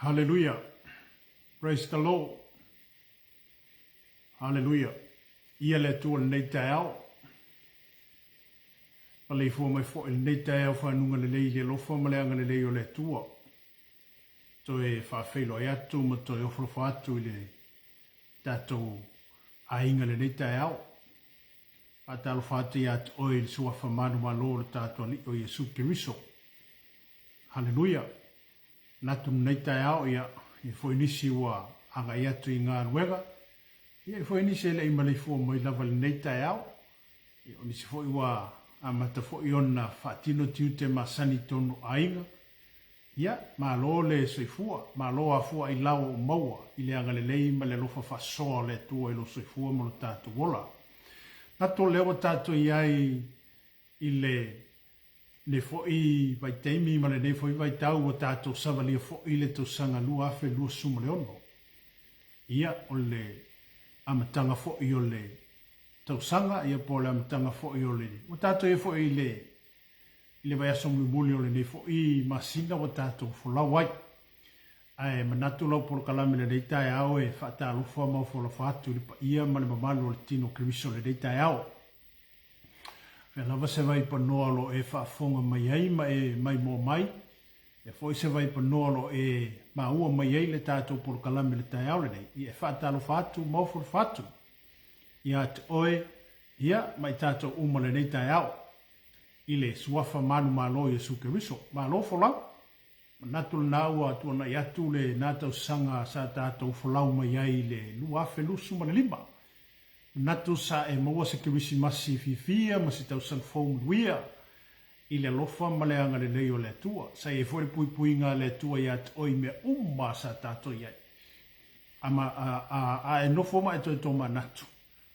Hallelujah. Praise the Lord. Hallelujah. Ia le tua nei te ao. Palei fua mai fo il nei te ao whanunga le lei le lofa maleanga le lei o le tua. To e whawhelo e atu ma to e ofro atu i le tatou ainga le nei te ao. A talo whatu i atu oi le sua whamanu malo le tatou ali o Yesu Kiriso. Hallelujah. Natu nei te ao ia i fo inisi wa anga i atu i ngā ruega. Ia i fo inisi ele i malei fua mai lava le nei te ao. Ia o nisi fo i wa amata fo i ona whaatino tiu te masani tonu ainga. Ia, ma lo le soifua, ma lo a fua i lau o maua, i le anga le lei ma le lofa whasoa le tua i lo soifua mo lo tātu wola. Nato leo tātu i ai i le fo i vai teimi ma le nei fo i vai tau o tātu savalia fo i le to sanga lua afe lua suma le ono. Ia o le amatanga fo i o le tau sanga, ia po le amatanga fo i o le. O tātu i fo i le vai aso muli o le nei fo i masina o tātou fo lau wai. Ai manatu lau por kalame le deitai au e whata alufa mau fo la whatu li pa ia ma le mamalu o le tino kriviso le deitai au. Whea lava se vai pa noalo e whaafonga mai ai ma e mai mo mai. E fo i se vai pa noalo e maua mai ai le tātou por kalame le tai au le nei. I e whata alufa atu mau fo la whatu. Ia te oe, ia mai tātou uma le deitai au. Ile suafa manu malo Yesu Kiriso. Malo folau. Natul naua tu na yatu le natau sanga sa tātou folau mai ai le luafe lusu ma le lima. Natu sa e maua se kirisi masi fifia masi tau san foam luia. Ile lofa ma le anga le leo le tua. Sa e fore pui pui ngā le tua yat oi me sa tātou iai. Ama a e nofo ma e toi toma natu.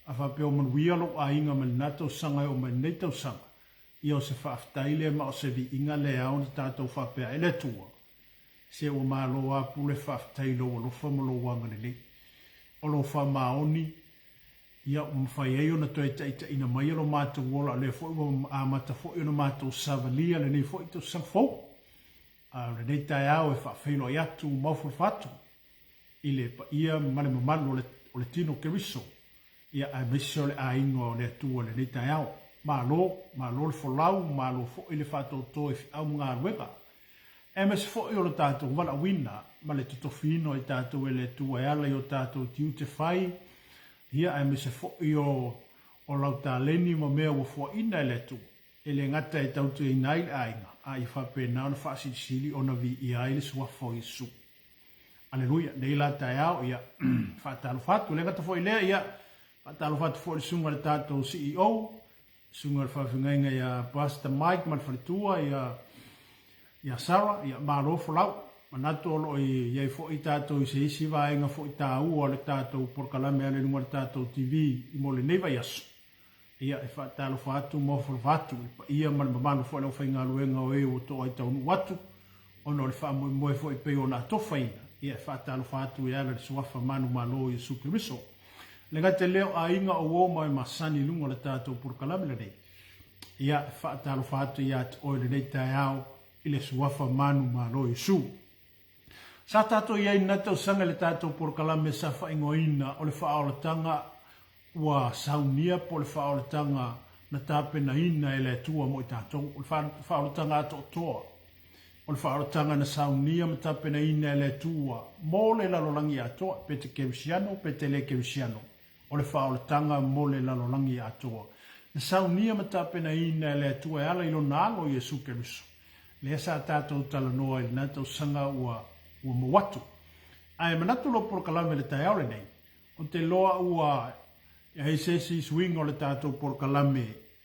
A whapeo man wialo a inga man natau sanga o man neitau sanga. Ia o se whaaftaile ma o se vi inga le au na tātou whapea ele tua. Se o malo a pule whaaftaile o lo whamalo wanga le. O lo whamaoni, ia o mwhai eio na toi taita ina mai alo mātou wola le fo o amata fo i na mātou savalia le nei fo i tau sangfou. Le nei tai au e whaafeilo i atu maufu whatu. I le pa ia male mamalo o le tino Kiriso. Ia a meso le a ingo le atua le nei tai au. Malo le folau, malo fo i le whatou to e au ngā ruega. E me se fo i o le tātou wala wina, ma le tutofino i tātou e le tua e ala i o tātou tiu te whai. Hia e me se fo i o lau tā leni ma mea wa fo ina e le tu. E le ngata e tautu e nai le ainga, a i whape nao na whaasi sili o na vi i aile suafo i su. Aleluia, nei la tai au, ia, whaatalo whatu, le ngata fo i lea, ia, whaatalo whatu fo i sunga le tātou CEO, sunga le whawhingainga ia Pastor Mike Malfaritua ia Sarah ia Maro Folau manato olo iai fo i tātou i se isi vaenga fo i tā ua le tātou porkalame ale nunga le tātou TV i mo le neiva iaso ia e whaatalo whaatu mo whatu ia male mamanu fo leo whainga luenga o e o to ai taunu watu ono le wha moe fo i peo na tofaina ia e whaatalo whaatu i ala le suafa manu malo i Yesu Kiriso. Lenga te leo a inga o woma e masani lunga le tātou purkalame le nei. Ia whaatalo whaatu ia te oe le nei tai au i le suafa manu malo Yesu. Sa tātou iai natau sanga le tātou purkalame sa whaingoina o le whaolatanga ua saunia po le whaolatanga na tāpena ina e le tua mo i tātou. O le whaolatanga ato toa. O le whaolatanga na saunia ma tāpena ina e le tua. Mo le lalolangi atoa, pete kevisiano, pete le kevisiano. O le whaolatanga mo le lalolangi atoa. Na saunia matapena ina le atua e ala ilo nalo Yesu Kiriso. Le sa tātou tala noa i natou sanga ua mawatu. Ai manatu lo porkalame le tai aule nei. O te loa ua e heisesi swing o le tātou porkalame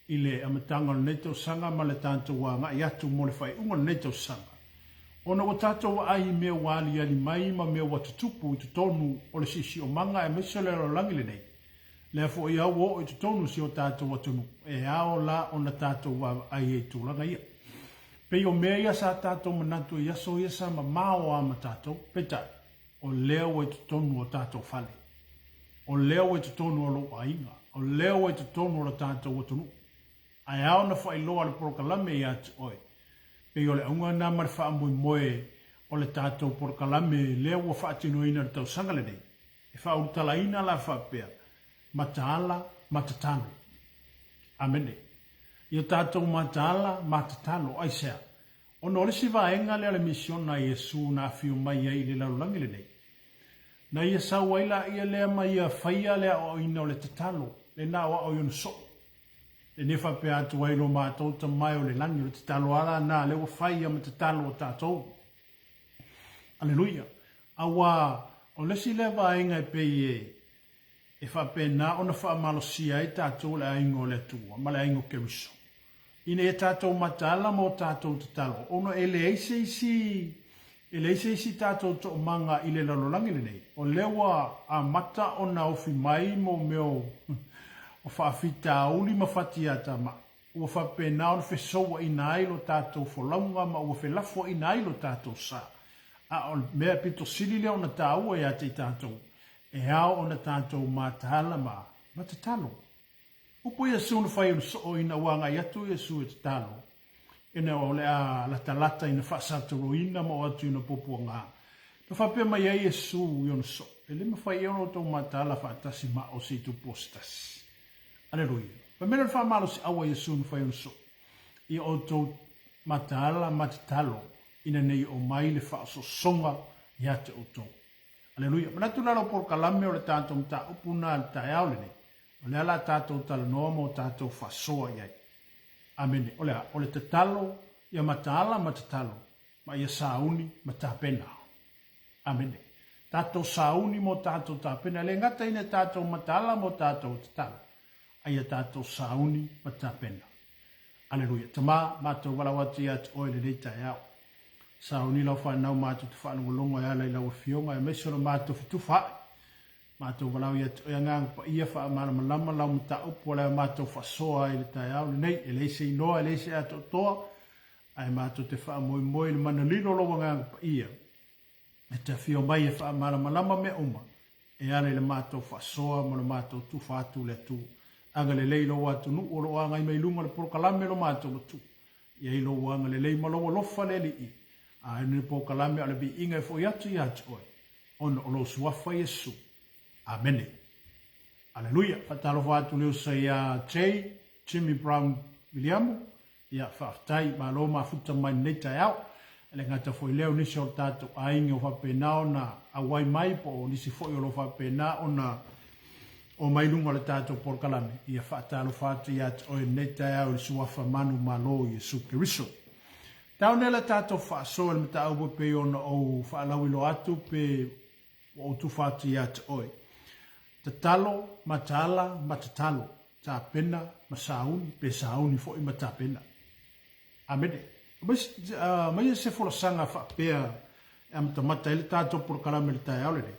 i le amatanga o netou sanga ma le tātou wa nga i atu mo le whai unga netou sanga. Ona o tātou ai mea wali ali mai ma mea watutupu i tutonu o le sisi o manga e mesole lo langi le nei. Le fo i au o i tutonu si o tātou atunu. E ao la o na tātou wa ai e tūlanga ia. Pe o mea ia sa tātou manatu i aso ia sa ma mao ama tātou. Peta, o leo e tutonu o tātou fale. O leo e tutonu o lo ainga. O leo e tutonu o tātou atunu. Ai ao na fo i loa le prokalame i atu oi. Pe o le aunga nā mare wha moe o le tātou porkalame lea ua whaatinoina le tau sangale nei. E whaurutalaina la whapea, mataala, matatalo. Amene. Ia tātou mataala, matatalo, aisea. Ono le si vaenga le mission na Yesu na fiu mai ai le laulangi le nei. Na ia sawaila ia lea mai ia whaia lea o ina o le tatalo, le na wa o yon so. Le nefa pe atu wailo mātou ta mai o le langi o le tatalo ala na le wa whaia ma tatalo o tātou. Aleluia. Awa o le si le vaenga e pei e whape na ona wha malosia e tātou le aingo le tua, ma le aingo keriso. Ine e tātou matala mo tātou tatalo. Ono e le eise isi tātou to manga i le lalolangi le nei. O lewa a mata o na ofi mai mo meo o whaafita uli mawhati ata ma. Ua whape na o whesoa i nailo tātou wholaunga ma ua whelafo i nailo tātou sa. A o mea pito sili leo na tāua e ate i tātou. E hao o na tātou mātahala ma matatalo. Upo Yesu na whai o ina wanga yatu Yesu e tatalo. Ina o lea la talata ina whaasaturo ina mo atu ina popua ngā. Na whapea mai ai Yesu iona so. E le ma whai ono tau matala whaatasi ma o si tu postas. Aleluia. Pa mena whaamalo si awa Yesu na whai so. I o tau matala matatalo ina nei o mai le whaaso songa ia te o tau. Aleluia. Manatu lalo por kalame o le tātou mta upuna le tae au le nei. O le ala tātou tala noa mo tātou whasoa iai. Amene. O le tatalo, ia mataala matatalo, ma ia sauni ma tāpena. Amene. Tātou sauni mo tātou tāpena. Le ngata ina tātou mataala mo tātou tatalo. Aia tātou sauni ma tāpena. Aleluia. Tama, mātou walawati atu oile rei tae au. Sauni lau whanau mātou tu whanau e ala i lau fionga, e mesoro mātou fitu whae. Mātou walau ia e ngang pa ia wha marama lama lau mta upo leo mātou whasoa i le tae au nei, e leise inoa, e leise ato toa, ai mātou te wha moi le mana lino loa ngang pa ia. E te whio mai e wha marama lama me uma, e ale le mātou whasoa mo le mātou tu whātu le tu. Anga le leilo watu nu o loa ngai mai lunga le pokalame lo mātou le tu. Ia ilo wanga le leima loa lofa le li i. A ene pokalame ale bi inga e fo yatu oi. Ono o lo suafa Yesu. Amene. Aleluia. Fatalo whātu leo sa ia Jimmy Brown Williamu. Ia whaftai ma lo ma futa mai nei tai au. Ele ngata foi leo nisi o tātou ainga o whapenao na awai mai po o nisi foi o lo whapenao na o mai lunga le tātou porkalame. Ia whatalo whātu ia o nei tai au le suafa manu ma lo Yesu Keriso. Tau nela tātou whaasoa le mta au pe ona o whaalawi lo atu pe o tu whātu ia oi. Tatalo, matala, matatalo, tā pena, masauni, pe sauni fo i mata pena. Amene. Mai se fola sanga whapea e amta mata ele tātou por kalame le tae aulere.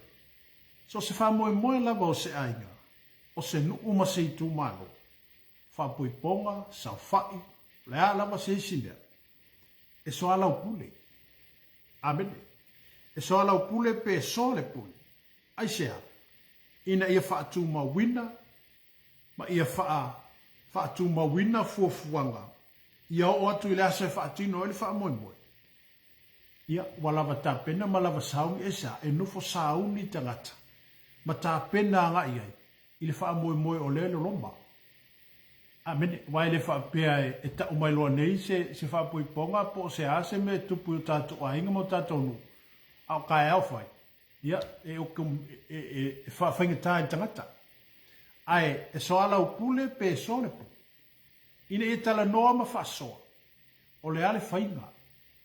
So se wha moe lava o se ainga, o se nuu ma se i tū malo. Whapui ponga, sau whai, le a lava se isinea. E so alau pule. Amene. E so alau pule pe so le pule. Ai sea. Ina ia whaatu mawina, ma ia whaatu mawina fuafuanga. Ia o atu ile asa whaatino ele wha moe moe. Ia walava tā pena ma lava sauni esa, e nufo sauni tangata. Ma tā pena nga iai, ile wha moe moe o lele lomba. Amene, wai le wha pia e ta umailoa nei se wha pui ponga po se ase me tupu o tātou ainga mo tātou nu. Au kai au whai. Ia, e whainga tā i tangata. Ai, e so ala upule pe so le po. Ine e tala noa ma whasoa. O le ale whainga.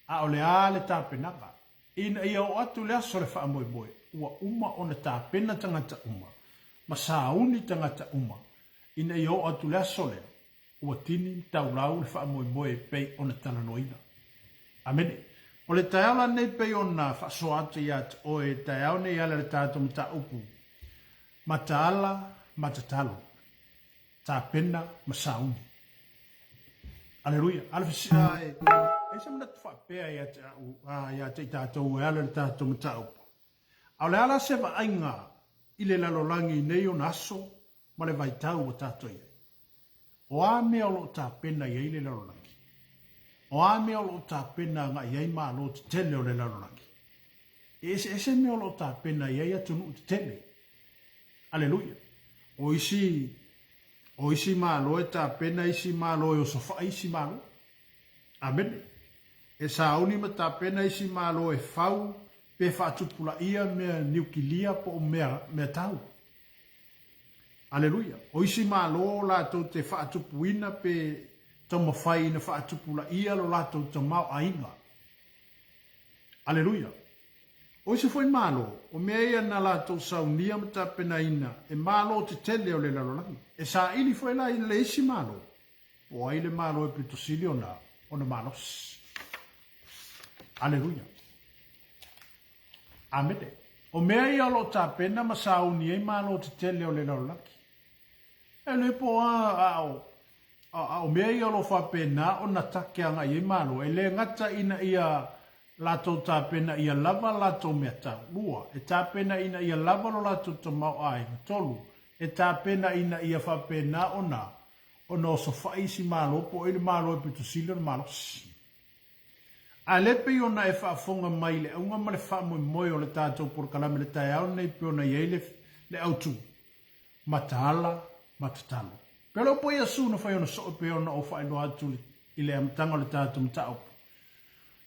A o le ale tā penanga. Ina ia o atu le aso le wha moe moe. Ua uma o na tā pena tangata uma. Ma sauni tangata uma. Ina ia o atu le aso le. Ua tini tau lau le wha moe moe pei o na tala noina. Amene. O le taeala nei pei ona whaasoa atu i atu o e taeao nei ala le tātou mta upu. Mataala, matatalo. Tā pena, masauni. Aleluia. Alefisia e se mna tu whapea i atu i tātou e ala le tātou mta upu. Au le ala se wa ainga i le lalolangi nei o naso ma le vaitau o tātou i. O a mea o lo tā pena i le lalolangi. O ame o lo tā pena nga iei maa lo te tele o le lalolangi. ese me lo ta pena ia tunu tele. Aleluia. O isi malo e ta pena isi malo e o sofa isi malo. Amen. E sauni ma ta pena isi malo e fau pe whaatupula ia mea niukilia po mea tau. Aleluia. O isi malo la tau te whaatupuina pe tama whai na whaatupula ia lo la tau ta mau ainga. Aleluia. O isi foi malo, o mea ia na la tau saunia ma ta pena ina, e malo te tele o le lalolangi. E sa ili foi la ile isi malo, o aile malo e pitosili o na malos. Aleluia. Amete. O mea ia lo ta pena ma saunia e malo te tele o le lalolangi. E le po o mea ia lo fa pena o na take anga i malo, e le ngata ina ia lato ta pena ia lava lato mea ta lua. E ta pena ina ia lava lo lato ta mau ai tolu. E ta pena ina ia fa pena ona o so faisi malo po ele malo e pitu silo malo. A lepe ona e fa fonga mai le unga male fa moi o le tato por kalame le tai au nei pe ona yele le autu. Matala, matatalo. Pero po ia su no fa ona so pe ona o fa no atu ile amtanga le tato mtao.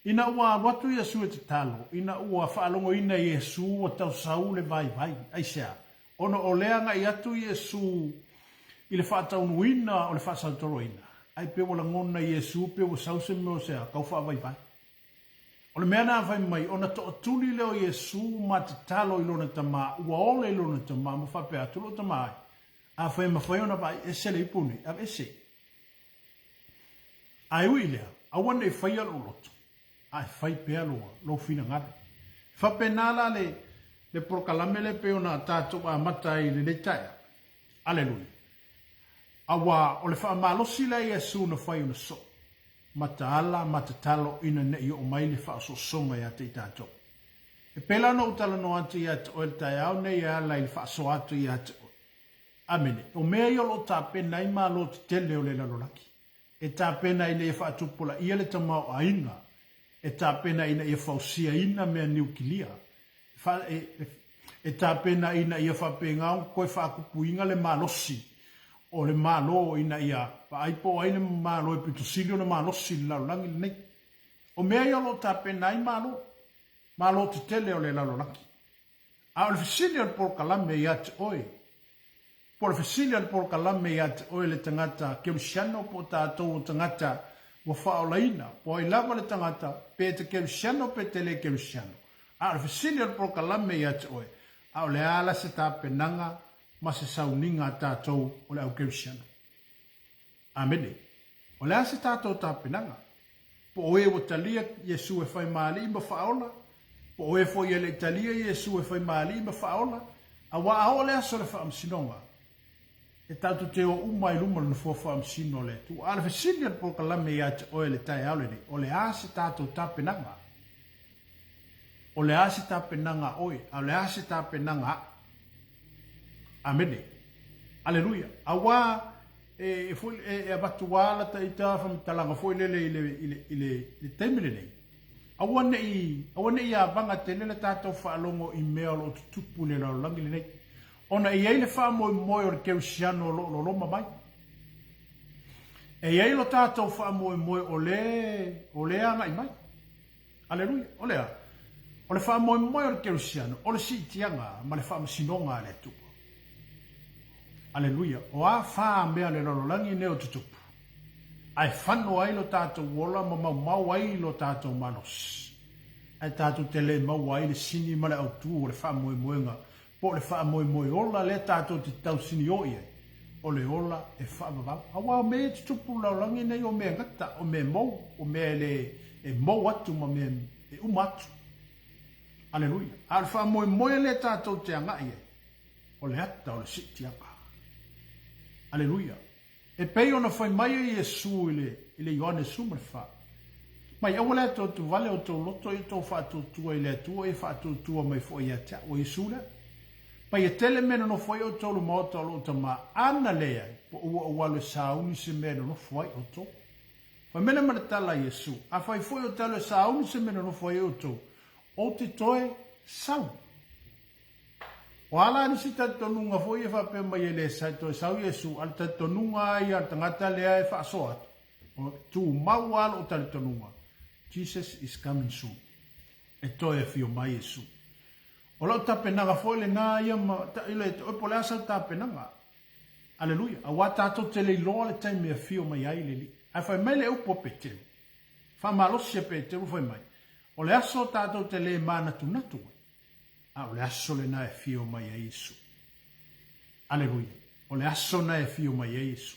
Ina ua watu Yesu e te talo, ina ua whaalongo ina Yesu o tau sau le vai, aisea. Ono o leanga i atu Yesu i le whaataunu ina o le whaasautoro ina. Ai pe wala ngona Yesu pe o sause meo sea, kau wha vai. O le mea nā vai mai, ona to atuli leo Yesu ma te talo i lona tama, ua ole i lona tama, ma whape atulo tama ai. A whai ma whai ona vai, ese le ipuni, a ese. Ai ui lea, awane i whai alo loto. Ai fai pea lo fina ngata. Fa penala le prokalame le pe ona tato a matai le taia. Aleluia. Awa o le fa malosi la Yesu na fai una so. Mataala matatalo ina ne i o mai le fa so songa ya te tato. E pela no utala no atu ya o el taia o ne ya la il fa so atu ya te. Amene. O mea yo lo ta pena i malo te tele o le lalolaki. E ta pena i le fa tupula ia le tamau ainga. E tā pena ina ia whausia ina mea niukilia. E tā pena ina ia whapengau koe whakupuinga le malosi. O le malo ina ia aipo aina malo e pitusilio na malosi lalolangi nei. O mea ia lo tā pena i malo. Malo te tele o le lalolangi. A o le fisilia le porkalame ia te oe. Po le fisilia le porkalame ia te oe le tangata keusiano po tātou tangata wa whaolaina, po ai lava le tangata, pe te kerusiano pe te le kerusiano. A le fisilia le prokalame i ate oe, a o le ala se tā penanga, ma se sauninga tātou o le au kerusiano. Amene. O le ala se tātou tā penanga, po oe o talia Yesu e whai maali ima whaola, po oe fo i le talia Yesu e whai maali ima whaola, a wa ao le aso le whaamsinonga, e tatu te o umai luma na fuafa amsino le tu ala fesilia po kalame ya te oe le tai aule ni o le ase tatu tapenanga o le ase tapenanga oe o le ase tapenanga amene aleluia awa e foi abatuala ta ita fam talanga foi le temile nei awane i avanga tenele tatu fa longo email o tupu le langi nei ona i eile wha moi o le keusiano lo loma mai. E eile lo tātou wha moi o le anga i mai. Aleluia, o lea. O le wha moi o le keusiano, o le si tianga, ma le wha masinonga le tupu. Aleluia, o a wha mea le lololangi neo tutupu. Ai whano ai lo tātou wola ma mau ai lo tātou manos. Ai tātou tele mau ai le sini ma le autu o le wha moi nga. Po le wha moi ola le tātou te tau sini o ia. O le ola e wha mawau. Awa o me te tupu laulangi nei o mea ngata, o mea mou, o mea le e mou atu ma mea e umatu. Aleluia. A le wha moi le tātou te anga ia. O le hata o le siti apa. Aleluia. E pei ona whai mai e Yesu ile Ioane Suma le wha. Mai awa le ato tu vale o tau loto i tau wha tua i le atua e wha tua mai fo i atia o Yesu le. Pai e tele mena no foi o tolu mota o ta ma ana lea po ua le sauni se mena no foi o to. Fa mena mana tala Yesu. A fai foi o talo sauni se mena no foi o to. O te toe sau. Wala ni si tatonunga fo ia fa pe mai le sa to sau Yesu al tatonunga ia tangata le ai fa soat. O tu mawal o tatonunga. Jesus is coming soon. E to e fio mai Yesu. O lo tapenanga fo le na ia ma ta ile o pola sa tapenanga. Aleluia. A wata to te le lo le time e fio mai ai le. Ai fa mai le upo peteu. Fa malo se peteu foi mai. O le aso tato te le mana tu natu. A o le aso le na e fio mai a Yesu. Aleluia. O le aso na e fio mai a Yesu.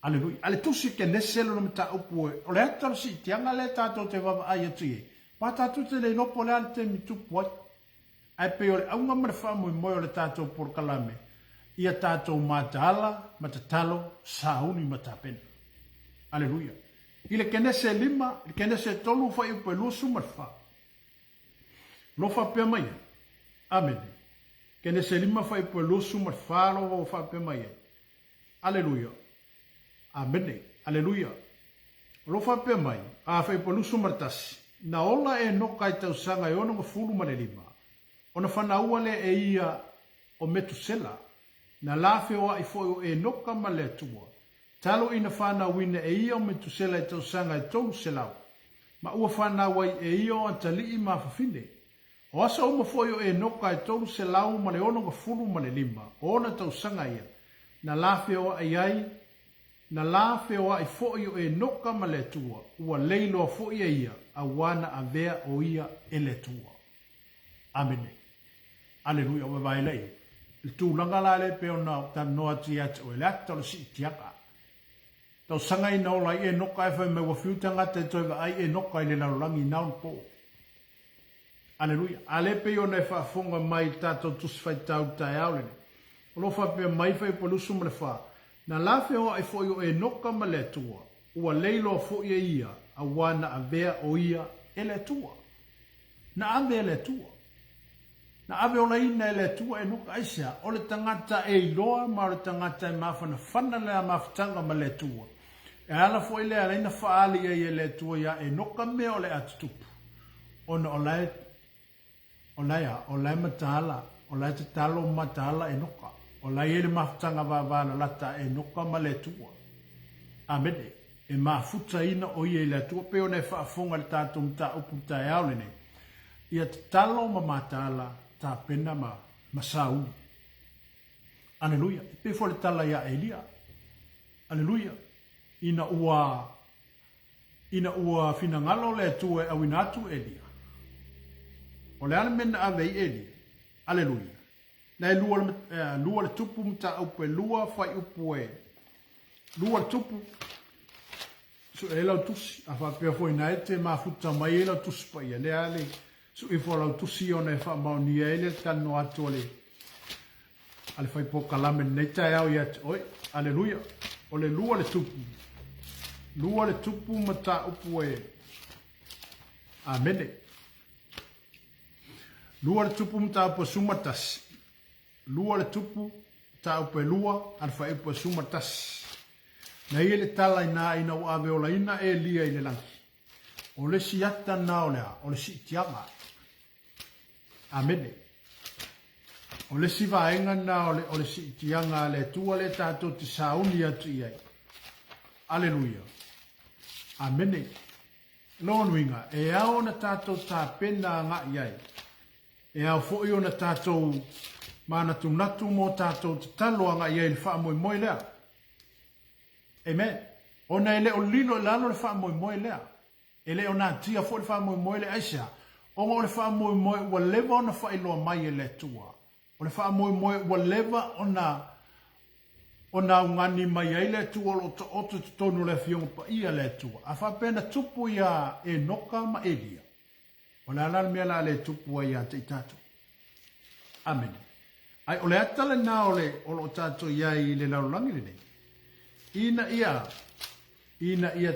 Aleluia. Ale tusi ke neselo no mta upu e. O le ato si tianga le tato te vava ai atu e. Pa tato te le nopo le ante mi tupu ai. Ai pe o le aunga mrefa mo i moe o le tato por kalame. Ia tato matala, matatalo, sauni matapena. Aleluia. Ile kenese lima, kenese tolu fa upu e lusu mrefa. Lo fa pe mai. Amen. Kene se lima fa ipo lo sumar falo o fa pe mai. Aleluia. Amen. Aleluia. Lo fa pe mai. A fa ipo lo sumar tas. Na ola e no kai tau sanga e ono fulu mane lima. Ona fa na uale e ia o Metusela. Na lafe o i fo e no ka male tua. Talo ina fa na wina e ia o Metusela e tau sanga e tau selau. Ma ua fa na wai e ia o antali ma fa fine. O asa uma foi o e noka e tolu se lau ma le ono ka fulu ma le lima. O ona tau sanga ia. Na lafe o ai ai. Na lafe o ai foi o e noka ma le tua. Ua leilo a foi a ia. A wana a vea o ia e le tua. Amene. Aleluia o vai lei. Il tu langa la le pe ona ta noa ti at o le ato si tiaka. Tau sanga i nao lai e noka e fai me wa fiutanga te toiva ai e noka i le larolangi nao po. Aleluia. Ale pe ona e whaafonga mai tato tusi fai tau tai aulene. Olo wha pe mai fai polusu mle wha. Na lafe hoa e foi o e noka ma le tua. Ua leilo a foi e ia. A wana a vea o ia e le tua. Na ave e le tua. Na ave o laina e le tua e noka aisia. O le tangata e iloa ma o le tangata e mawhana whana lea mawhtanga ma le tua. E ala foi lea leina whaali e le tua ia e noka mea o le atutupu. Ona o lai o lai matala, o lai te talo matala e noka. O lai ele maftanga vavana lata e noka ma le tua. Amene, e mafuta ina o ie le tua, pe ona e whaafonga le tātou mta upu tae aulene. Ia te talo ma matala, tā pena ma sauni. Aleluia, i pe fo le tala ia Elia. Aleluia, ina ua finangalo le tua e awinatu Elia. O le mena avei eli. Aleluia. Na e lua le tupu mta upe lua fai upu e. Lua le tupu. Su e lau tusi. A fa pia foi na e te mafuta mai e lau tusi pa ia. Le ale. Su e fo lau tusi o ne fa mauni e le tano atu ale. Ale fai po kalame nei tae au ia te. Oi. Aleluia. O le lua le tupu. Lua le tupu mta upu e. Amene. Lua le tupu mta upu sumatas. Lua le tupu mta upu lua alfa upu sumatas. Na ie le tala ina u ave ola ina e lia i le langi. O le siata na o lea, o le si tianga. Amene. O le si vaenga na o le si tianga le tua le tato te sauni atu iai. Aleluia. Amene. Lonuinga, e ao na tato ta pena nga iai. E au fo i ona tātou mana tunatu mo tātou te taloanga i ele wha moi moi lea. Amen. Ona ele o lino lalo le wha moi lea. Ele ona tia fo le wha moi lea aisia. Onga o le wha moi ua lewa ona wha iloa mai e le tua. O le wha moi ua lewa ona ungani mai ai le tua o to oto te tonu le fionga pa ia le tua. A wha pena tupu ia e noka ma elia. O le alal mea la le tupu ai a te tātou. Amen. Ai o le atale nā o lo tātou iai le laulangi le nei. Ina ia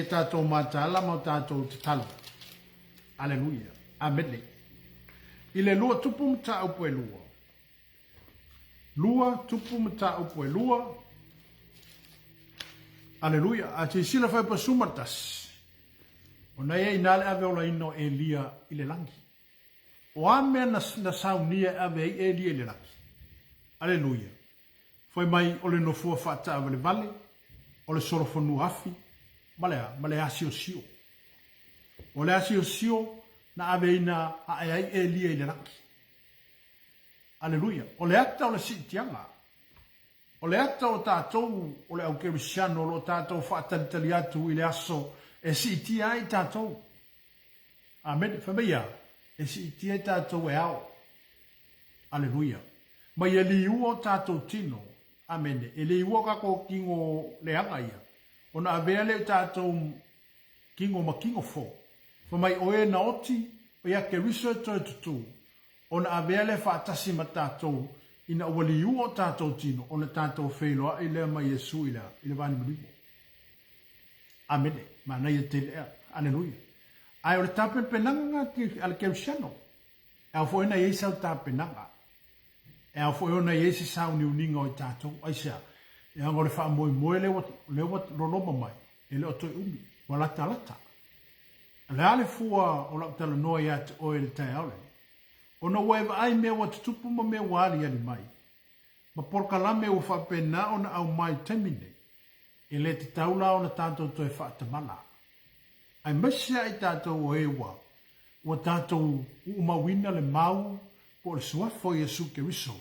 tātou mātala ma tātou te talo. Aleluia. Amen. I le lua tupu mta upu e lua. Lua tupu mta upu e lua. Aleluia. A te sila fai pa sumatas. Ona ia ina le ave ola ino Elia i le langi. O ame na saunia ave Elia i le langi. Aleluia. Foi mai o le nofua whata le vale, o le sorofonu afi, ma le asio sio. O le asio sio na ave ina a Elia i le langi. Aleluia. O le ata o le sitianga. O le ata o tātou, o le au kerisiano, o le tātou whaatalitali atu i le aso, e si itia i tātou. Amen. Whameia, e si itia i tātou e ao. Aleluia. Mai e li ua tātou tino. Amen. E li ua kako kingo le angaia. O na avea le tātou kingo ma kingo fo. Whamai oe na oti, o ia ke riso e toi tutu. O na avea le whaatasi ma tātou, ina wali ua tātou tino, o na tātou whailoa i lea mai Yesu i le vani maribo. Amene, ma nei e te lea, aleluia. Ai o le tape penanga ki al kerisiano, e au fo ina Yesu au tape penanga, e au fo ina Yesu sau ni uninga o i tātou, aisea, e ango le wha moe moe le wat loloma mai, e le o toi umi, walata lata. Le ale fua o la utala noa ia te oe le tai aule. Ona waiva ai mea wa tutupu ma mea wali ali mai. Ma porka la mea ufa pena ona au mai temine. E le te taula ona tātou toi whaatamala. Ai masia i tātou o ewa. Wa tātou umawina le mau po le suafo Yesu ke riso.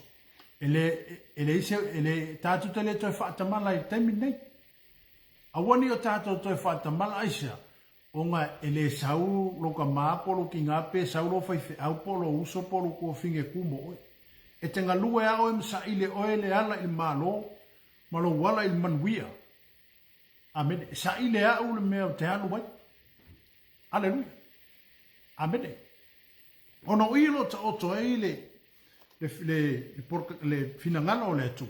E le tātou te le toi whaatamala i temine. Awani o tātou toi whaatamala aisia. Onga ele sau loka mapolo ki ngape sau lo fai au polo uso polo ko finge kumo oi. E tenga lue a oi msa ile oi le ala il malo wala il manwia. Amen. Sa ile a ule mea te anu wai. Aleluia. Amen. Ono ilo ta oto eile le finangana o le tu.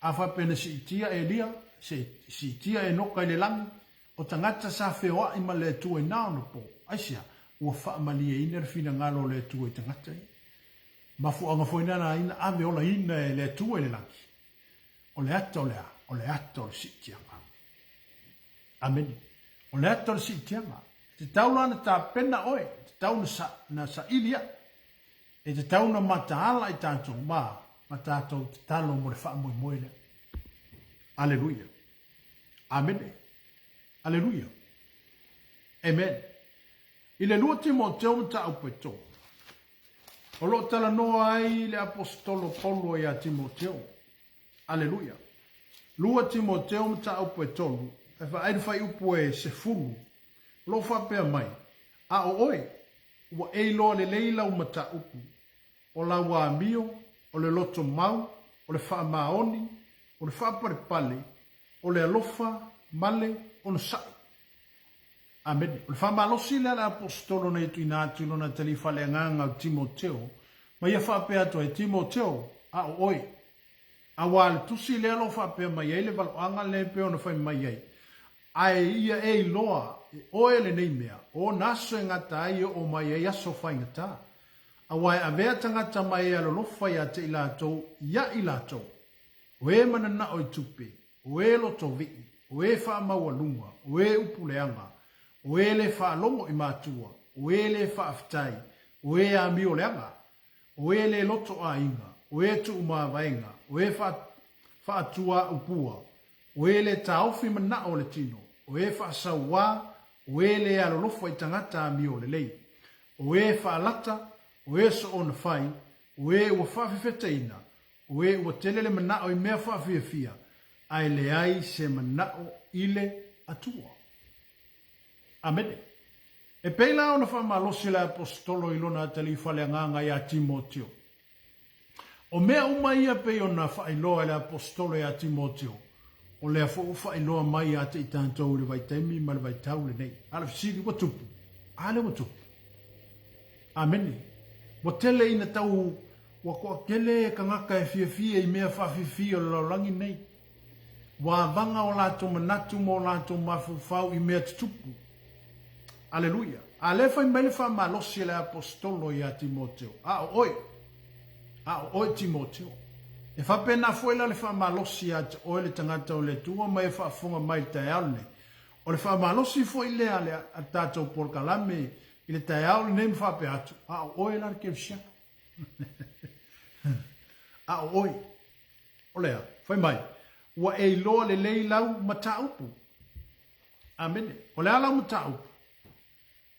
Afa pene si itia Elia, si itia e noka ile langi. O tangata sa wheoa i ma le tua i nao po. Aisia, ua wha malia ina rewhina ngalo le tua i tangata i. Mafu anga whoinana ina ame ola ina e le tua i le langi. O le ata o le a, o le ata o le sitianga. Amen. O le ata o le sitianga. Te taulana ta pena oe, te tauna na sa ilia. E te tauna mataala i tātou ma tātou te talo mo le wha moe moe le. Aleluia. Amen. Aleluia. Amen. I le lua Timoteo mta au peto. O lo tala noa ai le apostolo Paulo ia Timoteo. Aleluia. Lua Timoteo mta au peto. E fa aida fai upo e se fulu. Lo fa pea mai. A o oe. Ua eilo le leila umata upu. O la wa amio. O le loto mau. O le fa maoni. O le fa parepale. O le alofa. Male. Ono sai. Amen. O le whamalosi le ala apostolo na itu inatu ilo na talifa le nganga o Timoteo. Ma ia whapea to e Timoteo. A o oi. A wale tusi le alo whapea mai ei le waloanga le peo na whai mai ei. Ai ia ei loa. Oe le nei mea. O naso e ngata ai o mai ei aso whai ngata. A wai a vea tangata mai e alo lofa ia te ilatou. Ia ilatou. Oe manana oi tupe. Oe loto vii. Oe wha maua lunga, oe upuleanga, oe le wha longo i mātua, oe le wha aftai, oe a mio leanga, oe le loto a inga, oe tu uma vaenga, oe wha atua upua, oe le taofi mana o le tino, oe wha sawa, oe le alolofa i tangata a mio le lei, oe wha lata, oe so ona fai, oe ua wha whiwhetaina, oe ua telele mana o i mea wha whiwhia, ai le ai se manao ile atua. Amen. E peila ona wha malosi le apostolo ilona talifa le nganga ia Timoteo. O mea uma ia pe ona wha iloa le apostolo ia Timoteo. O lea wha iloa mai a te itantou le vaitemi ma le vaitau le nei. Ala fisiri watupu. Ale watupu. Amen. Watele ina tau wakua kele kangaka e fia i mea wha fia o laulangi nei. Wa vanga o lato manatu mo lato mafufau i mea tutupu. Aleluia. Alefa i mele fa malosi le apostolo ia Timoteo. A oi Timoteo. E fa pena fuela le fa malosi ia oe le tangata o le tua ma e fa funga mai te ale. O le whaamalosi fo i lea lea a tātou porkalame i le tai au le name whape atu. A o oe lar ke fsia. A o oe. O lea, whai mai. Ua e loa le lei lau mata upu. Amene. O lea lau mata upu.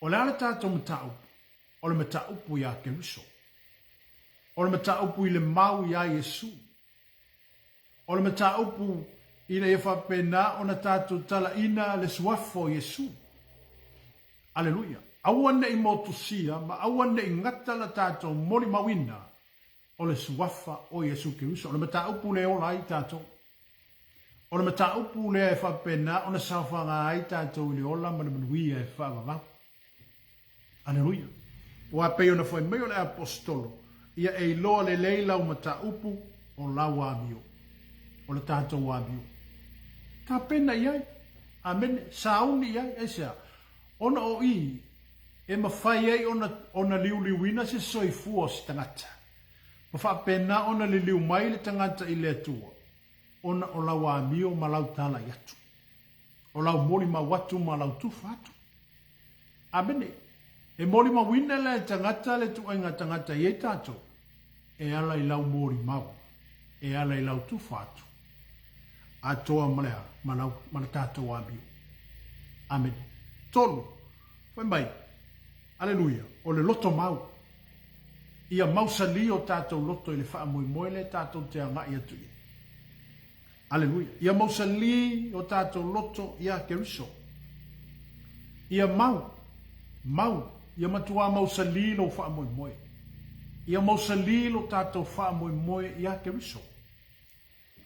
O lea le tātou mata upu. O le mata upu ia ke riso. O le mata upu i le mau ia Yesu. O le mata upu i le whapena o na tātou tala ina le suafo Yesu. Aleluia. Awane i motusia, ma awane i ngata la tātou mori mawina o le suafa o Yesu Kiriso. O le mata upu le ola i tātou. O le mata upu le e whapena o na sawhanga ai tātou i le ola ma le manuia e whaavavau. Aleluia. O a peo na whai meo le apostolo, ia e loa le leilau mata upu o lau amio. O le tātou amio. Ka pena iai. Amen. Sauni iai. Eisa. Ona o i. E mawhai ei ona liuliuina se soifua si tangata. Ma wha pena ona li liu mai le tangata i le atua. Ona o lau amio ma lau tala i atu. O lau mori ma watu ma lau tufa atu. Amen. E mori ma wina le tangata le tuenga tangata i e tātou. E ala i lau mori mau. E ala i lau tufa atu. Atoa malea, mana tātou amio. Amen. Tolu, whai mai, aleluia, o le loto mau. Ia mausali o tātou loto i le wha moe moe le tātou te anga i atu i. Aleluia. Ia mausali o tātou loto ia keriso. Ia mau, ia matua mausali lo wha moe moe. Ia mausali lo tātou wha moe moe ia keriso.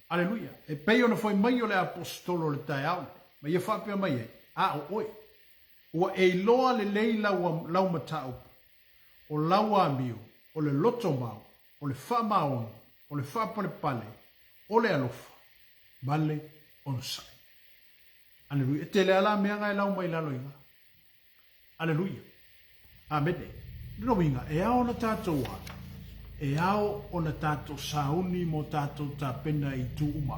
Aleluia. E pei ona foi mai o le apostolo le tai au. Ma ia whapea mai e. A o oe. Ua e loa le leila lau matau. O lau amio. O le loto mau. O le wha maoni. O le wha pale pale. O le alofa. Male ono sai. Aleluia. E te le ala mea ngai lau mai lalo inga. Aleluia. Amene. Rino inga. E ao na tātou wata. E ao o na tātou sauni mo tātou tā pena i tū uma.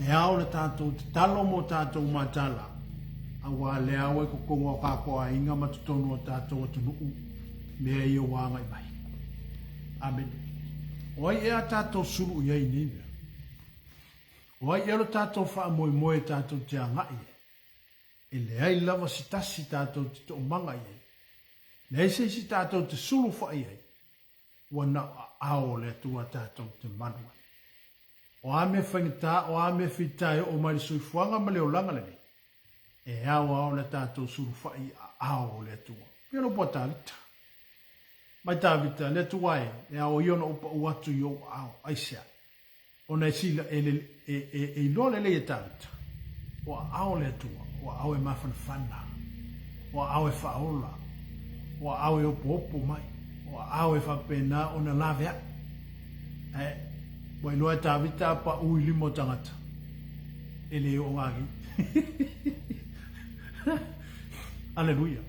E ao na tātou te talo mo tātou matala. A wā le au e kukonga o kākoa inga matutonu o tātou atunu u. Mea i o wāngai mai. Amen. Oi e a tātou suru i ai nina. Oi e lo tātou wha moe moe tātou te angai e. E le ai lava si tasi tātou te to manga i e. Le se si tātou te suru wha i e. Wana ao le tua tātou te manua. O ame whangita, o ame whitai o mai suifuanga ma leo langa lene. E ao le tātou surufai ao le tua. Pero po tālita. Mai tāwita le tua e ao iona upa uatu i o ao aisea. O nei sila e loa le e tālita. O ao le tua. O ao e mawhana whana. O ao e whaola. O ao e opo opo mai. O ao e whapena o na lawea. Wai loa tāwita pa ui limo tangata. E le o ngāgi. Aleluia.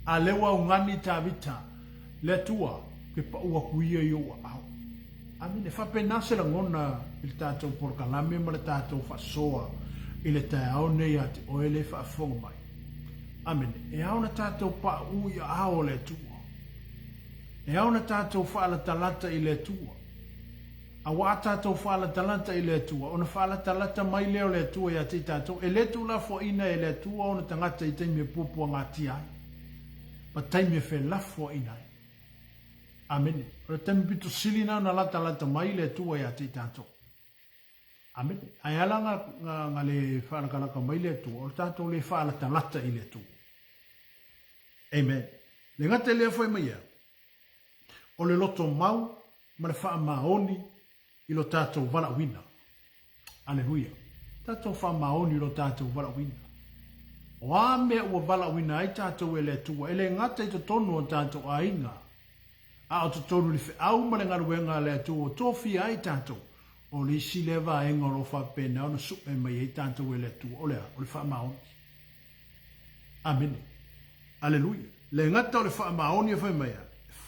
A lewa o ngani tāwita. Le tua. Ke pa ua kuia i o ao. Amine, whapena se la ngona i le tātou porkalame ma le tātou whasoa i le tai au nei ati o ele whaafonga mai. Amine, e au na tātou pa ui ao le tua. E au na tātou whaala talata i le tua. A wā tātou whaala talata i le tua. O na whaala talata mai leo le tua i ati tātou. E le tu la fo ina e le tua o na tangata i teimia pupua ngā tiai. Pa teimia whe lafo ina. Amen. O na teimia pitu silina na lata mai le tua i ati tātou. Amen. Ai ala ngā le whaala kalaka mai le tua. O tātou le whaala talata i le tua. Amen. Le ngate lea fo mai ia. O le loto mau, ma le wha maoni i lo tātou wala wina. Aleluia. Tātou wha maoni i lo tātou wala wina. O a mea ua wala wina ai tātou e le tua, e le ngata i to tonu o tātou a inga. A o to tonu li whi au ma le ngaruenga le tua, o tofi ai tātou. O li si lewa e ngoro wha pena, o na supe mai ai tātou e le tua. O lea, o le wha maoni. Amen. Aleluia. Le ngata o le wha maoni e whai mea.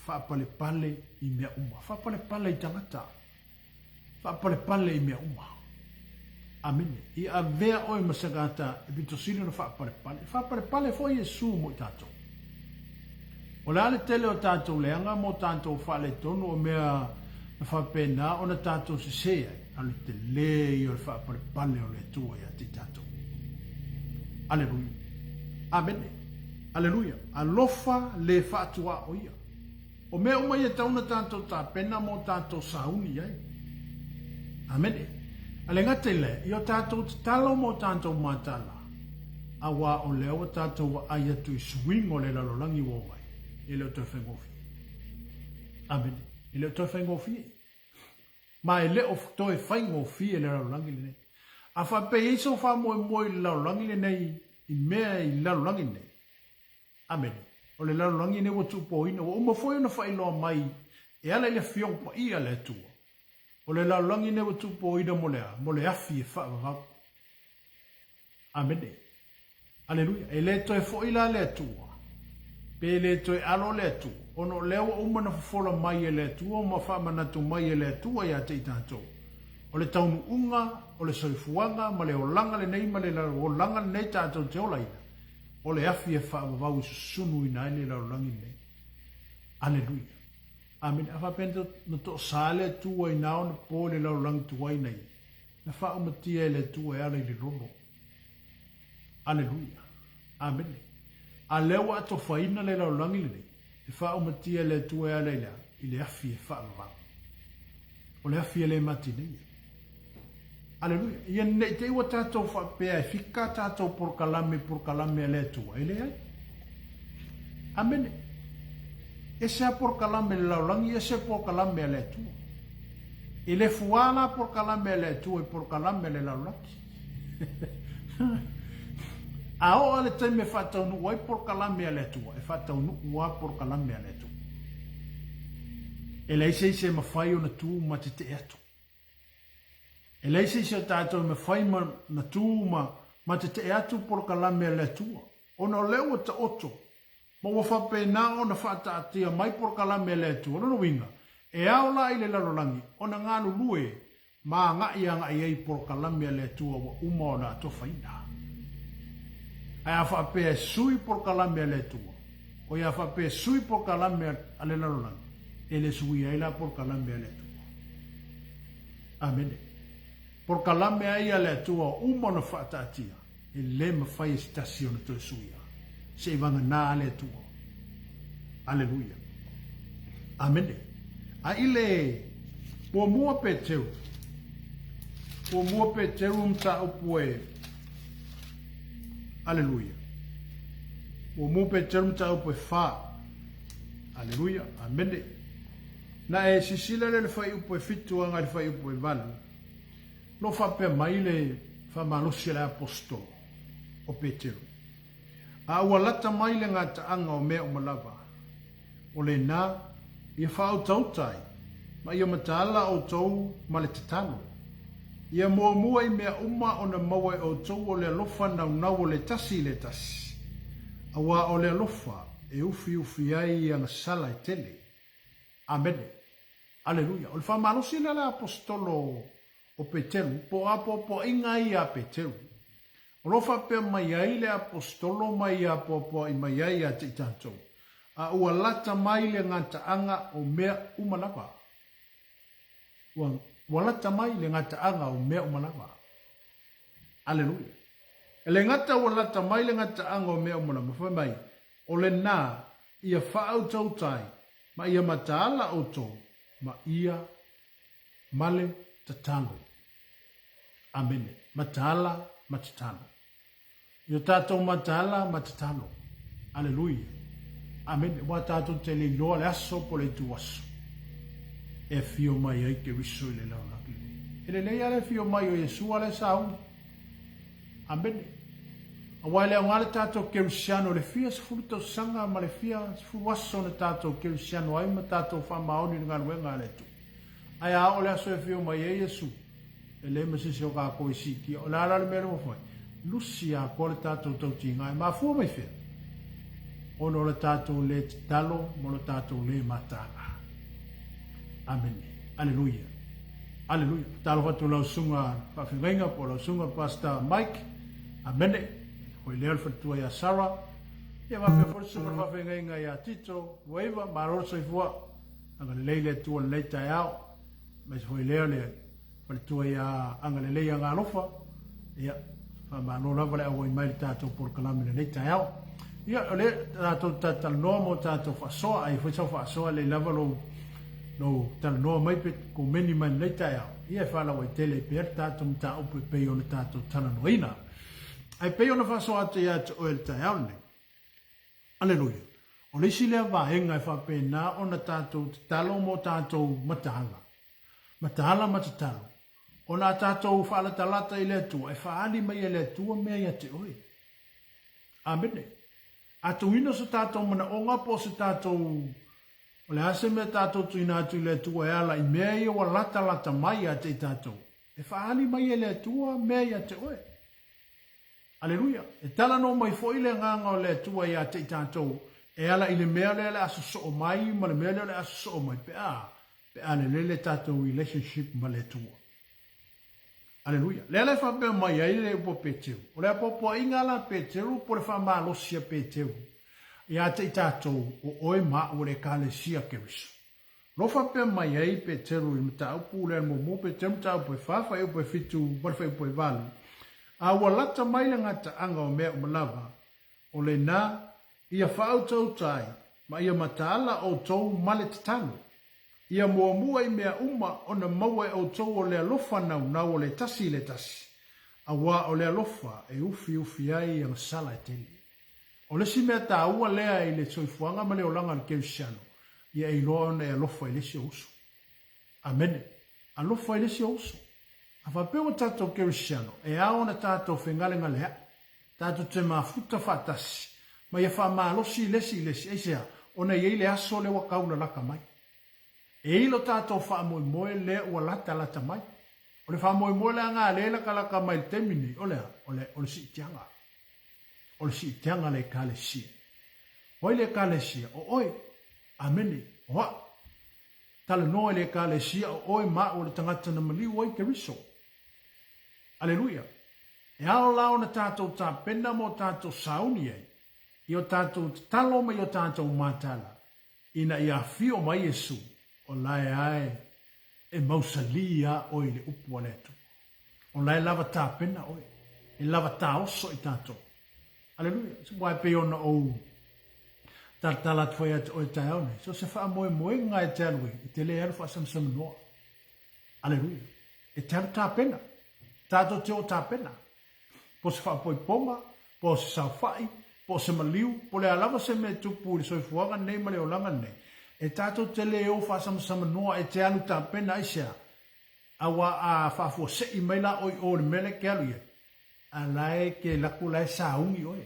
Whapale pale i mea uma. Whapale pale i tangata. Whapale pale i mea uma. Amene. I a vea oi masagata e bitosino na whaaparepale. Whaaparepale fo Yesu mo i tātou. O le ale tele o tātou leanga mo tātou whaale tonu o mea na whapena o na tātou se sea. Ale te lei o le whaaparepale o le tua i a ti tātou. Aleluia. Amene. Aleluia. Alofa le whaatua o ia. O mea umai e tauna tātou tā pena mo tātou sauni ai. Amene. Ale ngate le, i o tātou te talo mo tātou mātala. Awa o leo o tātou wa ai atu i swing o le lalolangi wo mai. I leo toi whengofi. Amene. I leo toi whengofi. Ma e leo toi whengofi e le lalolangi le nei. A whape iso wha moe le lalolangi le nei, i mea i lalolangi nei. Amene. O le lalolangi nei watu po ina, o umafoi ona whailoa mai, e ala ile fiong pa ia le tua. O le lalolangi ne watu po ina mo le afi e whaavavau. Amene. Aleluia. E le toi foila le tua. Pe le toi alo le tua. Ono lewa umana fafola mai e le tua, ma whaamanatu mai e le tua ia te i tātou. O le taunu unga, o le soifuanga, ma le olanga le nei, ma le olanga le nei tātou te olaina. O le afi e whaavavau i susunu i nai le lalolangi nei. Aleluia. Amen. Afa penta na to sale tua i nao na po le lalolangi tua i nei. Na wha umatia e le tua e ala i le rono. Aleluia. Amen. A lewa ato whaina le lalolangi le nei. E wha umatia e le tua e ala i le afi e whaavavau. O le afi e le mati nei. Aleluia. Ia nei te iwa tātou whapea e whika tātou por kalame e le tua. E le ai. Amen. Ese a por kalame le laulangi, ese por kalame le tua. E le fuala por kalame le tua e por kalame le laulangi. A o ale te me whatau nu wai por kalame le tua, e whatau nu ua por kalame le tua. E leise se mawhai o na tu ma te te atu. E leise se o tātou me whai na tu ma te te atu por kalame le tua. O na leo ta oto. Ma wa whape na o na whaataatia mai por kalame le tu. Ono winga. E ao la i le lalolangi. O na ngānu lue. Ma ngai anga i ei por kalame le tu. Wa uma o na to whaina. Ai a whape sui por kalame le tu. O ia whape sui por kalame a le lalolangi. E le sui ai la por kalame le tu. Amen. Por kalame ai a le tu. Uma o na whaataatia. E le mawhai stasi o na to sui. Se vanga na ale tua. Aleluia. Amene. A ile po mua pe teu. Po mua pe teu mta upue. Aleluia. Po mua pe teu mta upue fa. Aleluia. Amene. Na e sisila le fai upue fitu anga le fai upue valu. Lo fa pe maile fa malosi le apostolo. O pe teu. A ua lata mai le ngata anga o mea o malawa. O le nā, ia whao tautai, ma ia mataala o tau ma le tatano. Ia mua i mea uma o na maua o tau o le alofa nau o le tasi. A wa o le alofa e ufi ai i anga sala i tele. Amene. Aleluia. O le whamalosi le apostolo o Petelu, po inga i a Petelu. Rofa pe mai ai le apostolo mai a popo i mai ai a te tātou. A ua lata mai le ngata anga o mea umanapa. Ua lata mai le ngata anga o mea umanapa. Aleluia. E le ngata ua lata mai le ngata anga o mea umanapa. Fai mai, o le nā ia whaau tautai, ma ia mataala o tau, ma ia male tatalo. Amene. Mataala matatalo. Io tātou matala matatalo. Aleluia. Amen. Wa tātou te li loa le aso po le tu aso. E fio mai ai ke wiso i le lau laki. E le lei ale fio mai o Yesu ale sau. Amen. A wai lea ngale tātou ke wisiano le fia se furu tau sanga ma le fia se furu aso na tātou ke wisiano ai ma tātou whamaoni nga nuenga le tu. Ai a o le aso e fio mai e Yesu. E le masisi o kako i siki. O la ala le mele mo fai. Lucia ko le tātou tau tingai. Ma fua mai fea. Ono le tātou le talo, mo le tātou le matanga. Amen. Aleluia. Aleluia. Talo fatu lau sunga whawhingainga po lau sunga Pastor Mike. Amene. Hoi leo fatua ya Sarah. Ia wape fursunga whawhingainga ya Tito. Waiva maroro soifua. Anga leile tua leita yao. Mas hoi leo le fatua ya anga leile anga alofa. Ia. Whamano lava le awai mai tātou por kalami le leita yao. Ia le tātou tataloa mo tātou whasoa. Ai whaisau whasoa le lava lo no talanoa mai pe ko meni mai leita yao. Ia whala wai tele pe tātou mta upe pei ona tātou talanoa ina. Ai pei ona whasoa te ia te oel ta yao ne. Aleluia. O le silea wahenga e whape nā ona tātou te talo mo tātou matahala. Matahala matatalo. O nā tātou whaala talata i lea tua. E whaali mai e lea tua mea ia te oe. Amene. Atu ina sa tātou mana o ngapo sa tātou. O le ase mea tātou tuina atu i lea tua e ala i mea ia wa lata mai a te tātou. E whaali mai e lea tua mea ia te oe. Aleluia. E tala no mai fo ile nganga o lea tua ia te tātou. E ala i le mea le aso so o mai, ma le mea le aso so o mai. Pe a le tātou relationship ma le tua. Aleluia. Le le fa pe mai ai le po peteu. O le po inga la peteu po le fa malo sia peteu. Ia te tātou o oe ma o le kale sia keriso. Lo fa pe mai ai peteu i mta upu le mo peteu mta upu e fafa e upu e fitu barfa e upu e valu. A ua lata mai le ngata anga o mea o malava. O le nā ia whautau tai ma ia mataala o tau male tatano. Ia mua i mea uma o na maua o tau o le alofa nau o le tasi. A wā o le alofa e ufi ai ang sala e tele. O le si mea tā ua lea i le soifuanga ma le o langa le keusano. Ia i loa ona e alofa i le si osu. Amene. Alofa i le si osu. A whapeo tātou keusano. E ao na tātou whengalenga lea. Tātou te mafuta whatasi. Ma ia wha malosi lesi eisea. Ona iei le aso le wakauna laka mai. E ilo tātou wha moe le ua lata mai. O le wha moe le anga le laka mai temini. O le si itianga. O le si itianga le ka le sia. Oi le ka le sia. O oi. Amene. Oa. Tala noa le ka le sia. O oi ma o le tangata na maliu oi ke riso. Aleluia. E ao lao na tātou tā pena mo tātou sauni ei. I o tātou talo mai o tātou mātala. Ina ia fio mai Yesu. O lai ai e mausalia oi le upu aletu. O lai lava tā pena oi. E lava tā oso i tātou. Aleluia. Se wai pe ona ou. Tartala tuai atu oi tai aune. So se wha moe ngai te alui. I te le alu wha samsam noa. Aleluia. E te alu tā pena. Tātou te o tā pena. Po se wha poi ponga. Po se sau whai. Po se maliu, po le alava se me tupu le soifuanga nei ma le olanga nei. E tātou te leo whasamsama noa e te alu tā pena isea. Awa a whafua se i meila oi o le mele ke alu ia. A lae ke laku lae saungi oi.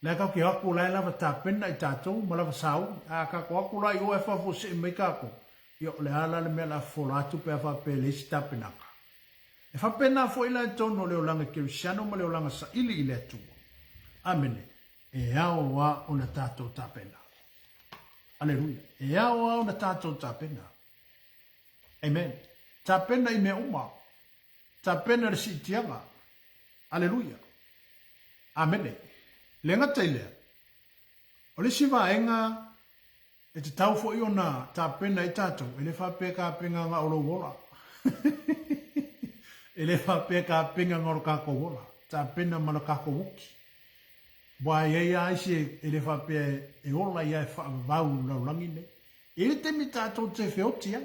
Lae kau ke haku lae lava tā pena i tātou ma lava saungi. A ka ko haku lae o e whafua se i mei kako. Io le ala le mele a wholatu pe a whapele isi tā penaka. E whapena fo ila e tono le olanga ke usiano ma le olanga sa ili ile atua. Amene. E ao wa ona tātou tāpena. Aleluia. E ao wa ona tātou tāpena. Amen. Tāpena i mea uma. Tāpena le si itianga. Aleluia. Amene. Lenga teilea. O le siwa enga e te tau fo i ona tāpena i tātou. E le whapeka penga ngā olo wola. E le whapeka penga ngā olo kako wola. Tāpena mana kako wuki. Wa ia ia isi e le whape e ola ia e whaavau lau langi nei. E le temi tātou te whioti ai.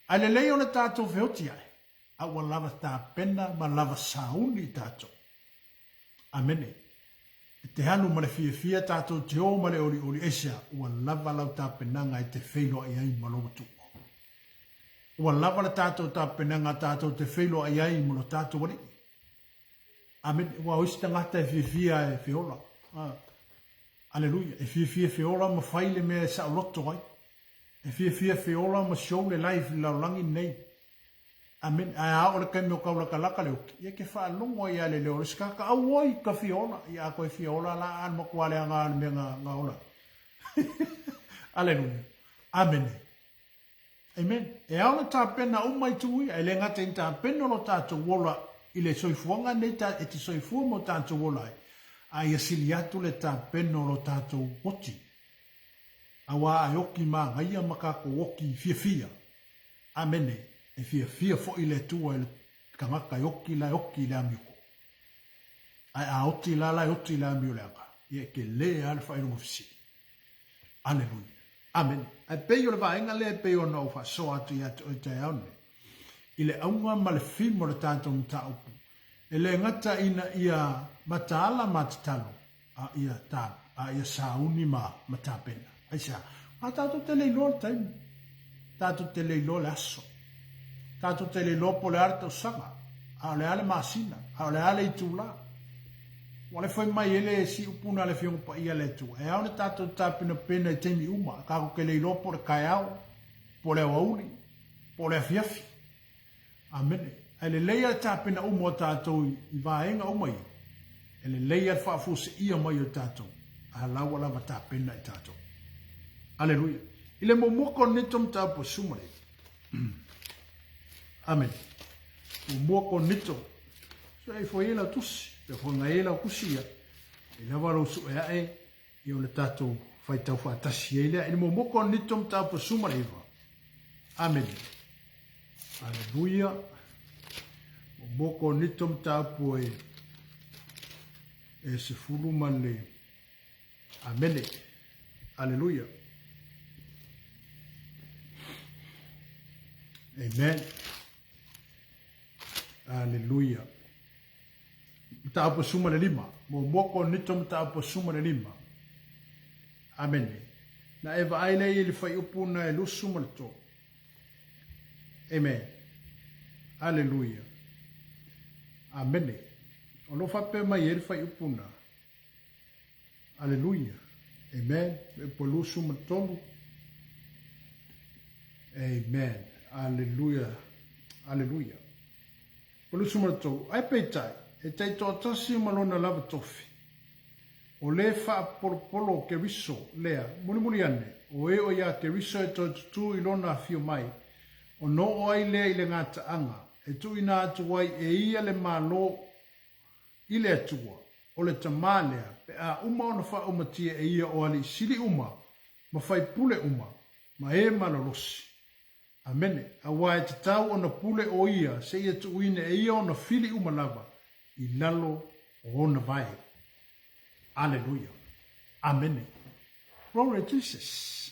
A le lei ona tātou whioti ai. A ua lava tā pena ma lava sauni tātou. Amene. E te hanu ma le fia tātou te o ma le ori esia. Ua lava lau tā penanga e te whilo ai ai ma loa tuko. Ua lava la tātou tā penanga tātou te whilo ai ai ma lo tātou wari. Amen. Wa oista ngata e fia e fiola. Aleluia. E fia fiola ma faile me sa loto ai. E fia fiola ma show le life la langi nei. Amen. A ora kai mo kaula kalaka le. Ia ke fa longo ia le le ska ka awoi ka fiola. Ia ko fiola la an mo kwale nga ola. Aleluia. Amen. Amen. E aona tā pena umai tui, e le ngata in tā pena lo tātou wola i le soifuanga nei tā e te soifua mo tātou wola ai. A ia sili atu le tā pena lo tātou woti. Awa a yoki mā ngaia makako woki fia fia. Amene, e fia fia fo i le tua i le kangaka yoki le amioko. Ai a oti la oti la amio le anga. Ia ke le alfa i rungo fisi. Aleluia. Amen. Ai pei o le vaenga le pei o nau fa so atu i atu i te aone. I le aunga ma le fimo le tātou mta upu. E le ngata ina ia mataala matatalo. A ia tā. A ia sauni ma matapena. Ai sa. A tātou te leilo le taimu. Tātou te leilo le aso. Tātou te leilo po le arta usanga. A le ale masina. A le ale i tūla. Wale foi mai ele si upuna le fiong pa ia le tu. E aone tātou tāpina pena i teimi uma. Kako ke leilo po le kaiao. Po le wauli. Po le afiafi. Amene. E le leia tāpina uma o tātou i vaenga umai. E le leia whaafuse ia mai o tātou. A lawa lava tāpina i tātou. Aleluia. I le momoko nitom tāpo sumare. Amen. Momoko nitom. So e foi ela tusi. Pe fonga ela o kusia. E la waro su ea e. I o le tātou whai tau whaatasi e lea. E le momoko nitom tāpo sumare iwa. Amen. Aleluia. Momoko nitom tāpo e. E se fulu male. Amen. Aleluia. Amen. Aleluia. Mtaapo suma le lima. Momoko nito mtaapo suma le lima. Amen. Na eva aile ili fai upu na elu suma le to. Amen. Aleluia. Amen. Ono fape mai ili fai upu na. Aleluia. Amen. Me polu suma tolu. Amen. Aleluia. Aleluia. Polu suma tolu. Ai peitai. E tai tō tasi malona lava tofi. O le wha polo ke riso lea, muni ane, o e o ia ke riso e tō tutu i lona fio mai, o no o ai lea i le ngata anga, e tu ina atu wai e ia le malo i le atua, o le tamalea, pe a uma ona wha umatia e ia o ali sili uma, ma whai pule uma, ma e malolosi. Amene, a wai te tau ona pule o ia, se ia tu ine e ia ona fili uma lava, I lalo o ona vai. Aleluia. Amen. Glory to Jesus.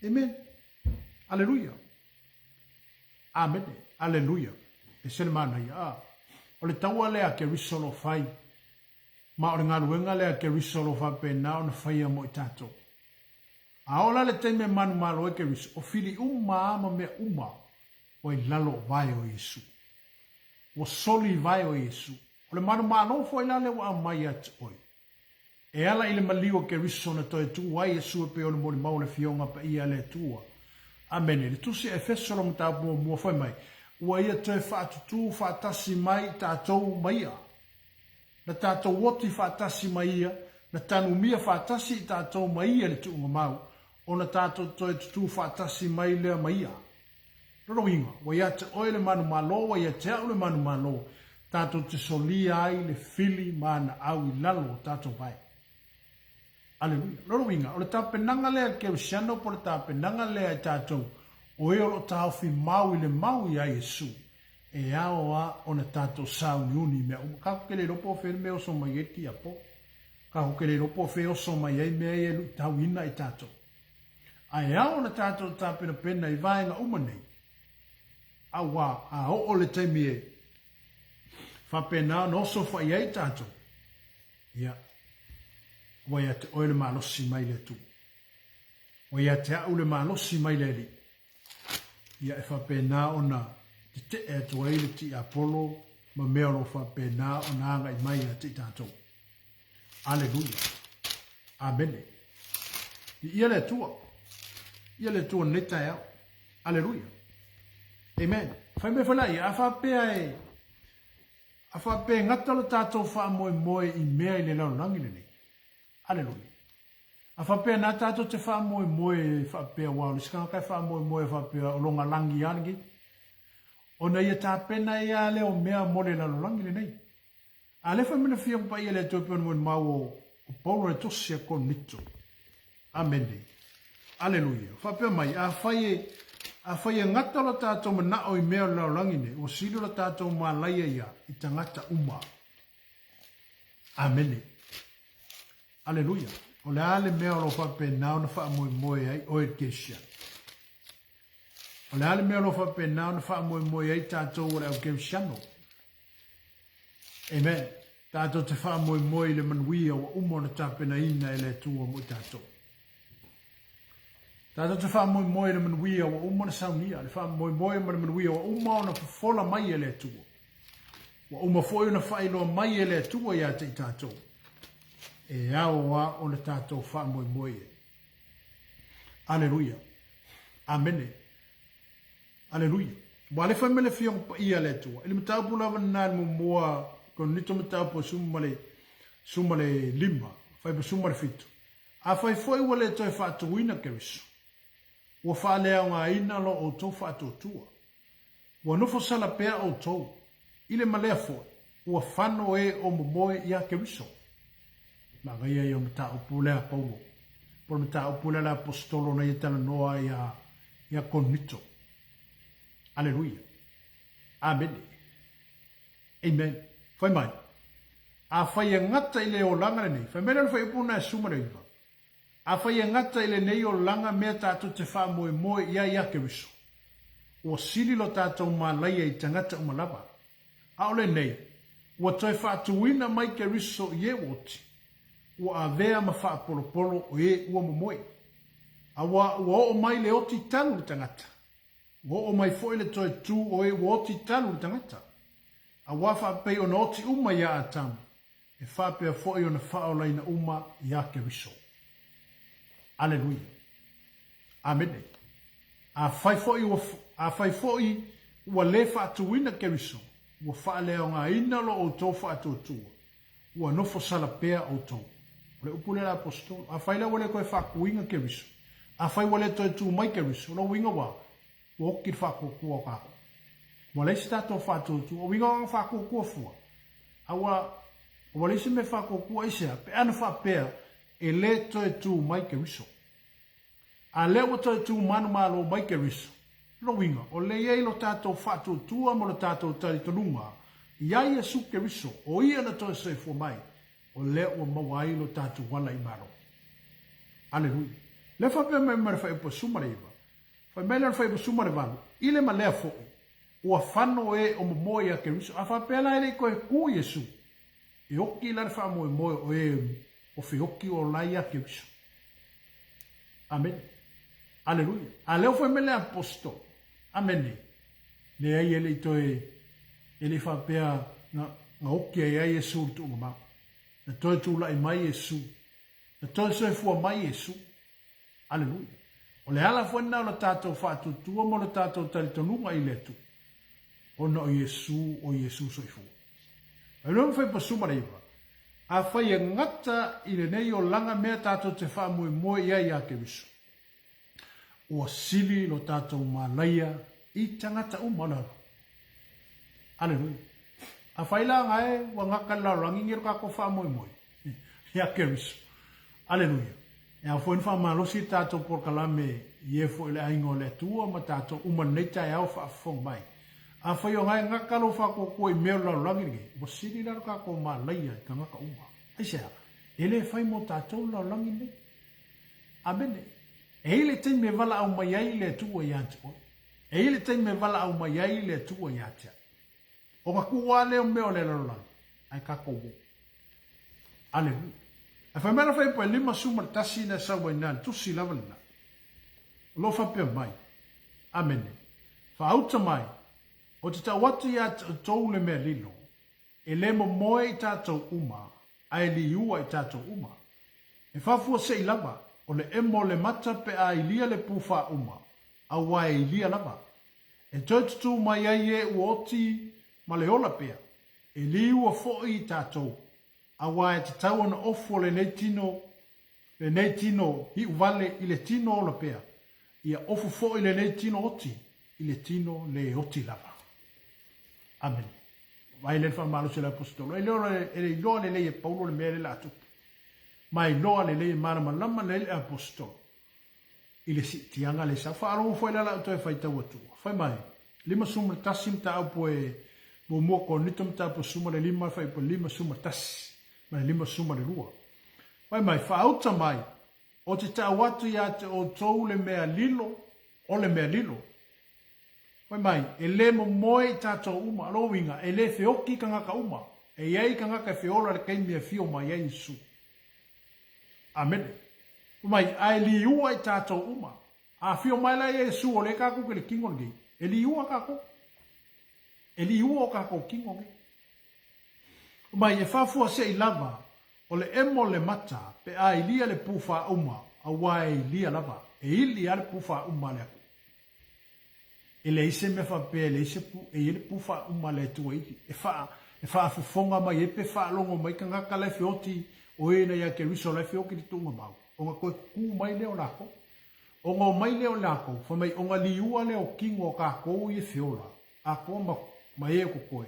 Amen. Aleluia. Amen. Aleluia. E sele mana ia. O le taua lea ke risolo fai. Ma o le ngaluenga lea ke risolo fai pe na ona fai a mo I tato. A ola le teime manu malo e ke riso. O fili ama mea uma. O I lalo vai o Yesu. O soli vai o Yesu. O le manu malo foi la le wa mai at oi. E ala ile malio ke riso na toi tu wai Yesu pe o le moli mau le fionga pa ia le tua. Amen. Le tusi e fesolo mta mo foi mai. Ua ia te whaatutu whaatasi mai tātou maia. Na tātou woti whaatasi maia. Na tanu mia whaatasi tātou maia le tuunga mau. O na tātou toi tutu whaatasi mai lea maia. Roro inga, wa ia te oe le manu malo, wa ia te au le manu malo, tātou te solia ai le fili mana au I lalo tātou vai. Aleluia. Roro inga, o le tāpenanga lea ke usiano po le tāpenanga lea I tātou, o e o lo tāu fi mau I le mau I a Yesu, e ao a o na tātou sau ni uni mea, kako ke le ropo o where mea o so mai e ki apo, kako ke le ropo o where o so mai e mea e lu tau ina I tātou. Ai ao na tātou tāpena pena I vaenga umanei, awa a o le taimi e whapena no so wha iei tātou. Ia. Wai a te oe le malosi mai le tu. Wai a te au le malosi mai le li. Ia e whapena o na te e tu ai le ti Apollo ma mea no whapena o na anga I mai a te tātou. Aleluia. Amen. Ia le tua. Ia le tua neta ea. Aleluia. Amen. Fai me falai, a whapea ngatalo tātou wha moe I mea I le lau nangi le nei. Aleluia. A whapea nā tātou te wha moe moe whapea wau. Le sikanga kai wha moe moe whapea o longa langi angi. O na ia tā pena ia leo mea mole la langi le nei. A le wha mina whiang pa ia le tōpia moe mau o paulo e tosi a kon mito. Amene. Aleluia. Whapea mai. A whaie ngata la tātou mana o I mea la langi ne. O silo la tātou mā laia ia I tangata uma. Amene. Aleluia. O le ale mea o lo whape nao na wha moe moe ai o e kesia. O le ale mea o lo whape nao na wha moe moe ai tātou o le au kesiano. Amen. Tātou te wha moe moe le manuia o umo na tāpena ina e le tua mo tātou. Tātou te wha moe moe le manuia o umo na saunia. Le wha moe moe le manuia o umo na fola mai e le tua. Wa umo foi na whailoa mai e le tua ia te tātou. E aoa o le tātou wha moe moe. Aleluia. Amene. Aleluia. Wa le whamele whiong pa ia le tua. Ele matau pulawa nā mo moa kon nito matau po sumale lima. Whai pa sumale fitu. A whai foi wale toi whaatuina ke riso. Wa whaalea ngā ina lo o tau whaatotua. Wa nufo sala pea o tau. Ile malea foi. Wa whano e o moe ia ke riso. Ma gaia ia mata upule a paulo. Por mata upule la apostolo na itala noa ia konmito. Aleluia. Amen. Amen. Fai mai. A fai ngata ile o langa nei. Fai mena fai puna sumare iwa. A fai ngata ile nei o langa mea tātou te wha moe moe ia ke riso. O sili lo tātou mā laia I tangata umalaba. A ole nei. Ua toi whaatuina mai ke riso ie woti. Ua avea ma wha polo polo o e ua momoe. A ua o mai le oti talu tangata. Ua o mai foi le toi tu o e ua oti talu tangata. A ua wha pei o na oti uma ia atamu. E wha pea foi o na wha o laina uma ia ke riso. Aleluia. Amene. A whai foi ua le wha tuina ke riso. Ua wha leo ngā inalo o tō wha atotua. Ua nofo sala pea o tō. Le upule la apostolo. A whaila wale koe whakuinga ke riso. A whai wale toi tū mai ke riso. Lo winga wa. Wa oki whakukua kako. Wa leisi tātou whātūtu. O winga wanga whakukua fua. A wa leisi me whakukua isea. Pe ana whapea. E le toi tū mai ke riso. A le wa toi tū manu malo mai ke riso. Lo winga. O le iei lo tātou whātūtua mo lo tātou tari tonunga. Iai e su ke riso. O ia na toi se fua mai. O le ua mawai lo tātou wala I maro. Aleluia. Le whapea mai mara whai upa sumare iwa. Whai mai lana whai upa sumare walu. Ile ma lea fo. Ua whano e o momoe a ke riso. A whapea la ele koe ku Yesu. E oki lana wha moe moe o e o whioki o lai a ke riso. Amen. Aleluia. A leo whai mai lea apostol. Amen. Le ai ele I toe. Ele whapea nga oki ai Yesu tu ngama. Na toi tūla I mai Yesu. Na toi soe fua mai Yesu. Aleluia. O le ala fuena o le tātou whātutua mo le tātou taritonunga I letu. O na o Yesu soe fua. E rung whai pasumare iwa. A whai e ngata I le nei o langa mea tātou te wha moe moe ia ke riso. O sili lo tātou malaia I tangata umanaro. Aleluia. A whaila ngai wa ngaka la rangi ngiro ka ko wha moe moe. Ia ke riso. Aleluia. E a whoen wha malosi tātou por kalame I e fo ile aingo le tua ma tātou umaneita e au wha whong mai. A whaio ngai ngaka lo wha ko koe meo la rangi nge. Mo siri la ka ko ma laia I ka ngaka uma. Aisea. Ele whai mo tātou la rangi ne. Amene. E ile te me wala au mai ai le tua I ante oi. E ile te me wala au mai ai le tua I ante. O ka kua leo meo le lalang. Ai ka kowo. Aleluia. A whai mera whai poe lima sumar tasi na sawa inan. Tusi lava na. Lo whapea mai. Amene. Whaauta mai. O te tawati a tau le mea lino. E le mo moe I tātou uma. Ai li ua I tātou uma. E whafua se I lava. O le emo le mata pe a ilia le pufa uma. A wa e ilia lava. E toi tutu mai ai e uoti ma le ola pea. E li ua foi I tātou. A wa e te tau ana ofo le nei tino le nei tino hi uvale i le tino o la pea. Ia ofu fo i le nei tino oti, i le tino le oti lava. Amen. Vai le fa malo se la apostolo. E le loa le lei e Paulo le mea le la tupu. Mai loa le lei marama lama le apostolo. I le si tianga le sa. Fa aro fo i la la to fai tau atu. Fai mai. Lima suma tasim ta au mo mo ko nitom ta po suma le lima fai po lima suma tas. Ma lima suma le lua. Fai mai fa auta mai. O te ta watu ya te o tou le mea lilo. O le mea lilo. Fai mai. E le mo moe tato uma rowinga. E le feoki ka ngaka uma. E iei ka ngaka feola le kai mea fio mai ei su. Amen. Mai ai li ua i tato uma. A fio mai la e su o le kako ke le kingon gei. E li ua kako. E li ua kako kingon gei. Mai e fafua se i lava. O le emo le mata. Pe ai lia le pufa uma. A wai lia lava. E ili ale pufa uma le aku. E le ise me fa pe le ise pu. E ile pufa uma le tua iki. E fa fufonga mai e pe fa longo mai ka ngaka le fioti. O e na ia ke riso le fioki di tunga mau. O nga koe ku mai leo lako. O nga mai leo lako. Fa mai o nga liua leo kingo ka kou i fiola. A koa mai e ko koe.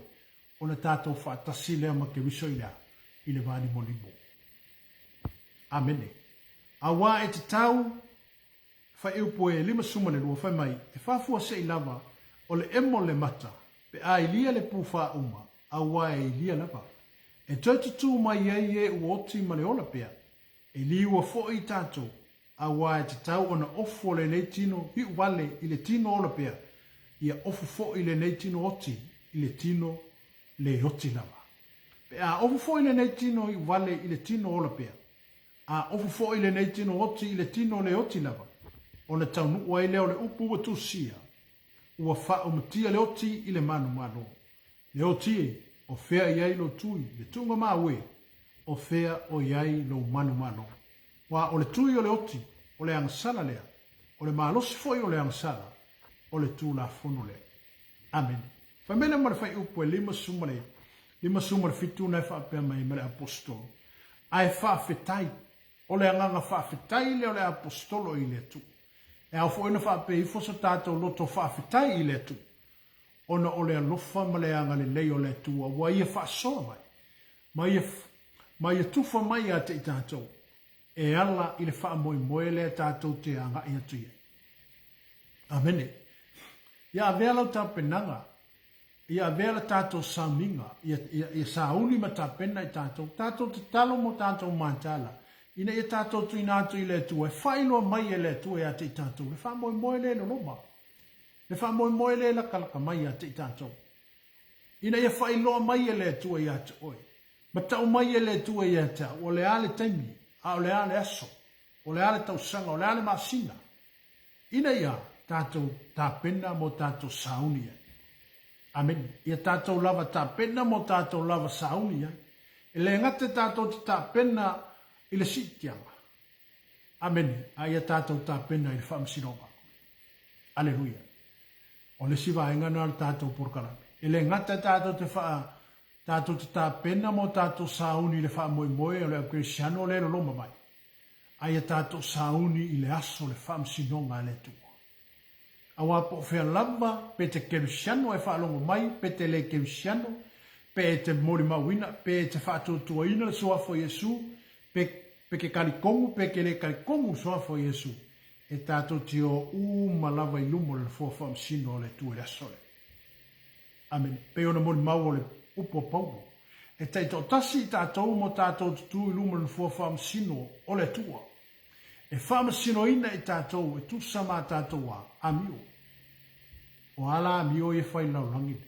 O na tātou whaatasi lea ma ke riso i lea. I le vāni mo limbo. Amene. A wā e te tau. Fa e upo e lima suma le lua. Fa mai. E whafua se i lava. O le emo le mata. Pe a i lia le pufa uma. A wā e lia lava. E tōtutu mai e uoti ma le ola pea. E liua fo i tātou. A wā e te tau ona ofo le nei tino hi wale i le tino ola pea. Ia ofu fo i le nei tino oti i le tino le oti lava. Pe a ofu fo i le nei tino hi wale i le tino ola pea. A ofu fo i le nei tino oti i le tino le oti lava. Ona tau nukua i leo le upu wa tusia. Ua fa o matia le oti i le manu mano. Le oti e o fea iai lo tui le tunga mawe. O fea o iai lo manu mano. Wa o le tui o le oti, o le angsala lea. O le malosi foi o le angsala. O le tu la fono lea. Amen. Famena mara fai upo e lima sumare. Lima sumare fitu na fa pe mai mare apostolo. Ai fa fetai. O le anganga fa fetai le o le apostolo i le tu. E au fo ina fa pe ifo sa tato loto fa fetai i le tu. Ona o le alofa ma le anga le lei o le tu. Wa ia fa soa mai. Mai e tufa mai a te i tātou. E ala i le wha moe le tātou te anga i atu ia. Amene. Ia avea lau tā penanga. Ia avea la tātou sauninga. Ia sauni ma tā pena i tātou. Tātou te talo mo tātou mantala. Ina ia tātou tu inatu i le tu. E whainoa mai e le tu e a te i tātou. Le wha moe le no loma. Le wha moe le la kalaka mai a te i tātou. Ina ia whainoa mai e le tu e a te oi. Ma tau mai e le tu e ia ta. O le ale taimi. A o le ale aso. O le ale tausanga. O le ale masina. Ina ia tātou tā pena mo tātou saunia. Amen. Ia tātou lava tā pena mo tātou lava saunia. E le ngate tātou tā pena i le sitianga. Amen. A ia tātou tā pena i le whamsinonga. Aleluia. O le siwa engana al tātou porkalame. E le ngate tātou te wha tātou te tā pena mo tātou sauni le wha moe o le Cristiano le lo loma mai. Aia tātou sauni i le aso le wha msinonga le tua. Awa po whea lava pe te Cristiano e wha longo mai, pe te le Cristiano, pe te mori mawina, pe te wha tua ina le soa fo Yesu, pe ke karikongu, pe ke le karikongu soa fo Yesu. E tātou ti o malava i lumo le fo wha msino le tua le aso le. Amen. Pe ona mori mau le upo paulo. E tei tō tasi i tātou mo tātou tutu i luma na fua whamasino o le tua. E whamasino ina i tātou e tu sama tātou a amio. O ala amio e whai lau langine.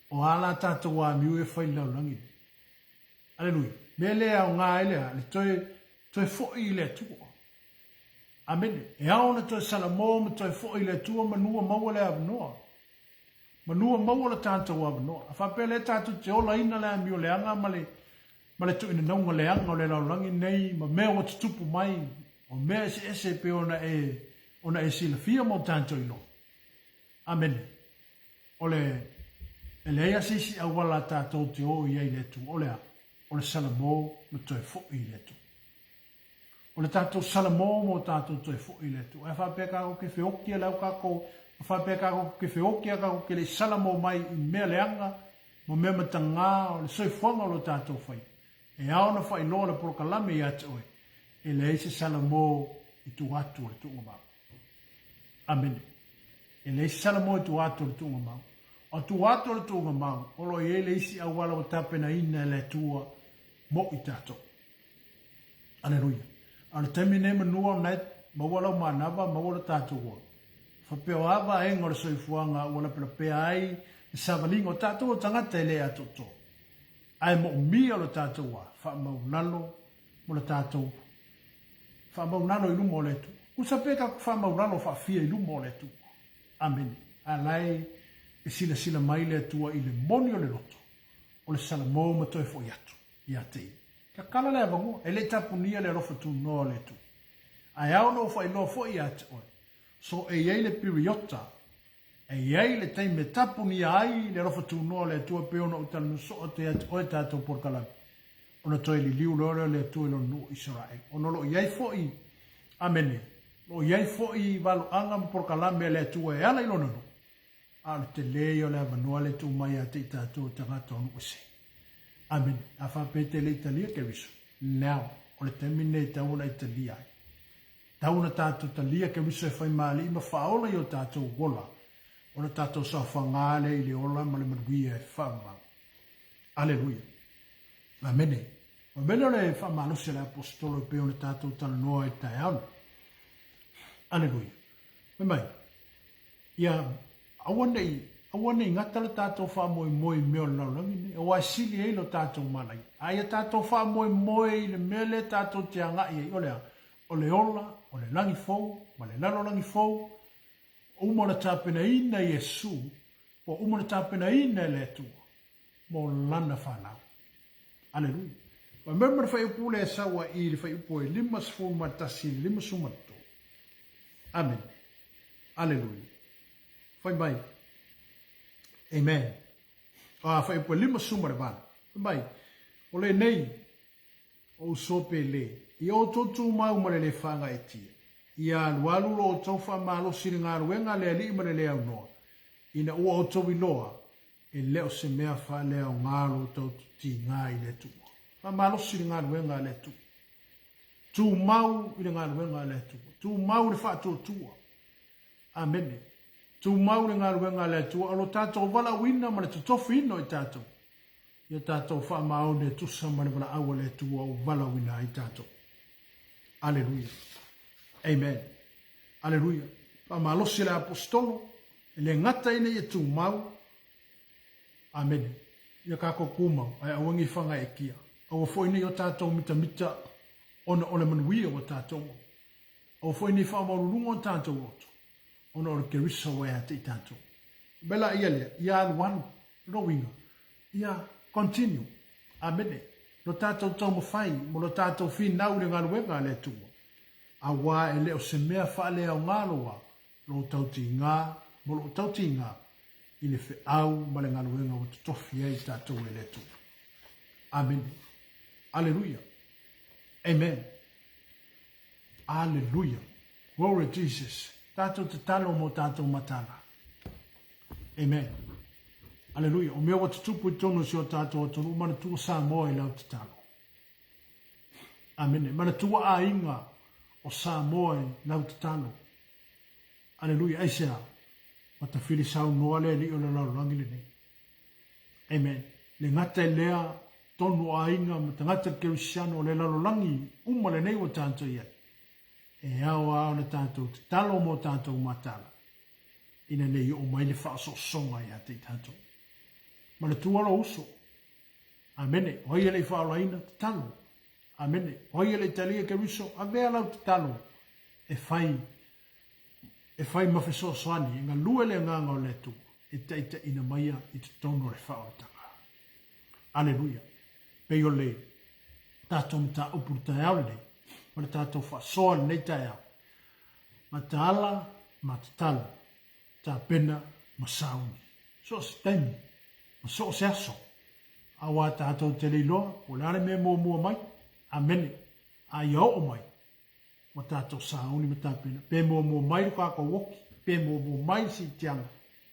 O ala tātou a amio e whai lau langine. Aleluia. Me lea o ngā elea le toi fōi i le tua. Amen. E aona toi salamo me toi fōi i le tua manua maua le avnoa. Manua maua la tātou avanoa. A whapele tātou te ola ina le amio le anga ma le tu ina naunga le anga o le laulangi nei, ma mea o te tupu mai, o mea ese pe ona e sila fia mo tātou ilo. Amen. O le ea sisi awala tātou te o i ei le tu, o le salamo ma toi fo i le tu. O le tātou salamo mo tātou toi fo i le tu. E whapeka ko ke whiokia lau kako, whapeka ko ke whiokia kako ke le salamo mai i mea leanga, mo mea matanga o le soifuanga o lo tātou whai. E aona whai loa le porokalame i atu oe. E le eise salamo i tu atu o le tu ngā. Amen. E le eise salamo i tu atu o le tu ngā. O tu atu o le tu ngā, o lo i e le isi awala o tapena ina le tua mo i tātou. Aleluia. Ana temine manua nai mawala manava mawala tātou. Whapeo awa e ngore soifuanga wala pera ai savalingo tātou tangata ele atoto. Ai mo mia lo tātou wa. Wha maunalo mo le tātou. Wha maunalo i lumo letu. Usa peka wha maunalo wha fia i lumo letu. Amen. Alai e sila mai le tua i le moni o le roto. O le salamo matoe fo iatu. Iatei. Ka kala le avango, e le tapunia le rofa tu noa le tu. Ai au no fa ilo fo i ate oe. So e iei le piriota, e iei le teime tapunia ai le rofa tu noa le tu, pe ona utal nuso o te ate oe tato por kalami. Ona toi li liu lora le tu ilo nu Israel. Ona lo iei fo i, amene, lo iei fo i valo angam por kalami le tu e ala ilo nanu. Ala te leo le avanua le tu mai ate i tato tangata onu ose. Amen. Afa pete le Italia ke viso. Now, o le termine tauna Italia. Tauna tātou Italia ke viso e whai maali ima whaola i o tātou wola. O le tātou sa whangale i le ola ma le manuia e whaamau. Aleluia. Amene. Amene le whaamalusi le apostolo pe o le tātou tala noa e tai auna. Aleluia. Me mai. Ia, awane ngata le tātou wha moi meo laulangi ne. O asili e lo tātou malai. Aia tātou wha moi le mele tātou te angai e olea. O le ola, o le langi fou, ma le lalo langi fou. Uma na tāpena ina Yesu, o uma na tāpena ina le tua. Mo lana whanau. Aleluia. Ma member whai upu le sawa i le whai upu e lima sfu matasi, lima sumato. Amen. Aleluia. Whai mai. Amen. Whai upu e lima sumare vana. Whai mai. O le nei, o sope le, i o totu mau mare le whanga e tia. Ia lualu lo o tau wha malo siri ngā ruenga le ali mare le au noa. Ina ua o tau i loa, e leo se mea wha leo ngālo tau ti ngā i le tua. Wha malo siri ngā ruenga le tua. Tu mau i le ngā ruenga le tua. Tu mau le wha tua. Amene. Tu mau le ngā ruenga le tua. Alo tātou wala wina mare tu tofi ino i tātou. Ia tātou wha mao ne tusa mare wala awa le tua o wala wina i tātou. Aleluia. Amen. Aleluia. Pa malosi le apostolo, le ngata ina ia tu mau. Amen. Ia kako kumau, ai awangi whanga e kia. Awa fo ina i o tātou mita ona ole manuia o tātou. Awa fo ina i wha maurunga o tātou roto. Ona ole kerisa wea te i tātou. Bela ia lea, ia aluanu, rowinga. Ia continue. Amen. Lo tātou tau mawhai, mo lo tātou whinau le ngaruenga le tua. Awa e leo se mea whaale au ngāloa, lo tauti ngā, mo lo tauti ngā, i le whi au ma le ngaruenga o tofi ei tātou e le tua. Amen. Alleluia. Amen. Alleluia. Glory Jesus. Tātou te talo mo tātou matana. Amen. Alleluia. O mea wa tutupu i tonu si o tātou o tonu, mana tua sa moa i lau te talo. Amen. Mana tua a inga o Samoa lau te talo. Aleluia, aisea. Mata whiri sau noa lea li o le lau rangi le nei. Amen. Le ngata e lea tonu a inga ma te ngata kerisiano le lau rangi uma le nei o tātou ia. E au au na tātou te talo mo tātou matala. Ina nei o mai le wha so songa ia te tātou. Ma le tuaro uso. Amene, hoi ele i wha alaina te talo. Amene, hoi ele talia ke riso, a vea lau te talo, e whai mawhiso soani, e ngā lue le ngā ngau letu, e teita ina maia i te tono re whaotanga. Aleluia. Peo le, tātou mta upuru tai au le, ma le tātou wha soa nei tai au. Ma ta ala, ma ta talo, ta pena, ma sauni. So se temi, ma so se aso. Awa tātou te leiloa, o le are me mua mai, Amen. A ia o mai. mo tātou sauni ma tāpena. Pe mo mai ka ko woki, pe mo mai si tianga.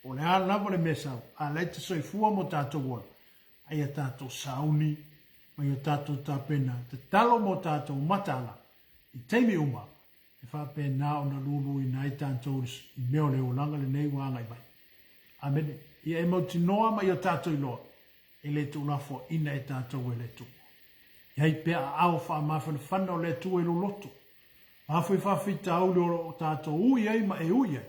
O le ala lava le mesau, a lai te soifua mo tātou wala. Ai a tātou sauni, ma i a tātou tāpena, te talo mo tātou matala, i teimi uma, e whapena o na lulu i nai tātou i meo leo langa le nei wanga i bai. Amen. Ia e mauti noa ma i a tātou i loa, e le tu lafo ina e tātou e le tu. Iai pea au wha mawhana whana o le tu e lo loto. Mawhai whawhita au o tātou ui ai ma e ui ai.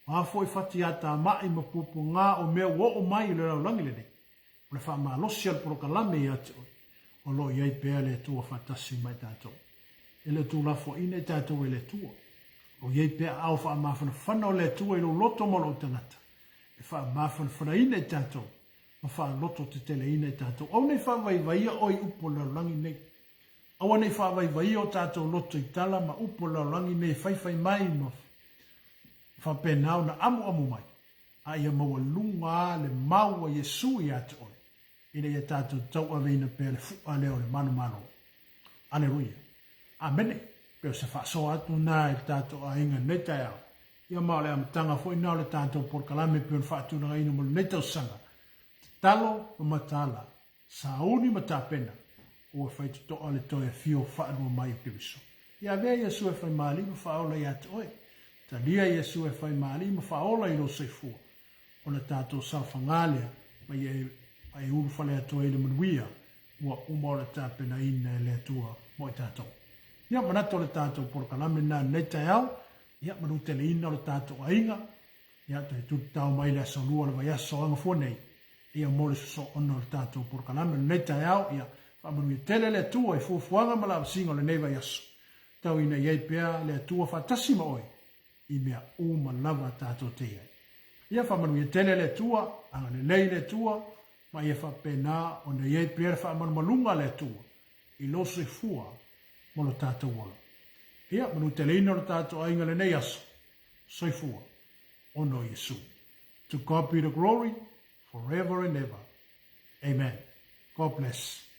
Mawhai whatiata mai ma pupu ngā o mea o mai i le rau langi le nei. O le wha maa losi al prokalame i ate oi. O lo iai pea le tua whatasi mai tātou. E le tu lafo ina e tātou e le tua. O iai pea au wha mawhana whana o le tua i lo loto mo lo tangata. E wha mawhana whana ina e tātou. Ma wha loto te tele ina e tātou. Au nei wha vai oi upo la langi nei. Awa nei wha vai o tātou loto i tala ma upo la langi nei whai mai ma wha penau na amu mai. A ia maua lunga le maua Yesu i ate oi. Ina ia tātou tau aveina pēle fua leo le manu mano. Aleluia. Amene. Peo se wha so atu nā e tātou a inga neta au. Ia mao le amatanga fo ina le tātou porkalame peo wha atu na ina mo neta sanga. Talo o matala. Sauni matapena. Ua whai to ale toi e fio whaanua mai o kewiso. Ia vea Yesu e whai maali ma whaola i ate oi. Ta lia Yesu e whai maali ma whaola i lo seifua. O na tātou sa whangalea ma i uru whale atoa i le manuia ua umaora tāpena ina e le atua mo i tātou. Ia manato le tātou porkalame nā neta au, ia manute le ina o le tātou ainga, ia to he tutu tau mai le asalua le vai aso anga fuanei, ia mole so ono le tātou porkalame neta au, ia whamanu i tele le atua i fuafuanga ma la singa le nei vai aso. Tau ina iei pea le atua whatasi ma oi, i mea uma lava tātou te iai. Ia whamanu i tele le tua, anga le lei le tua, ma ia whapena o na iei pere whamanu malunga le tua, i loso i fua, mo lo tātou wala. Ia, manu te leina lo tātou ainga le nei aso, soifua, ono Yesu. To God be the glory, forever and ever. Amen. God bless.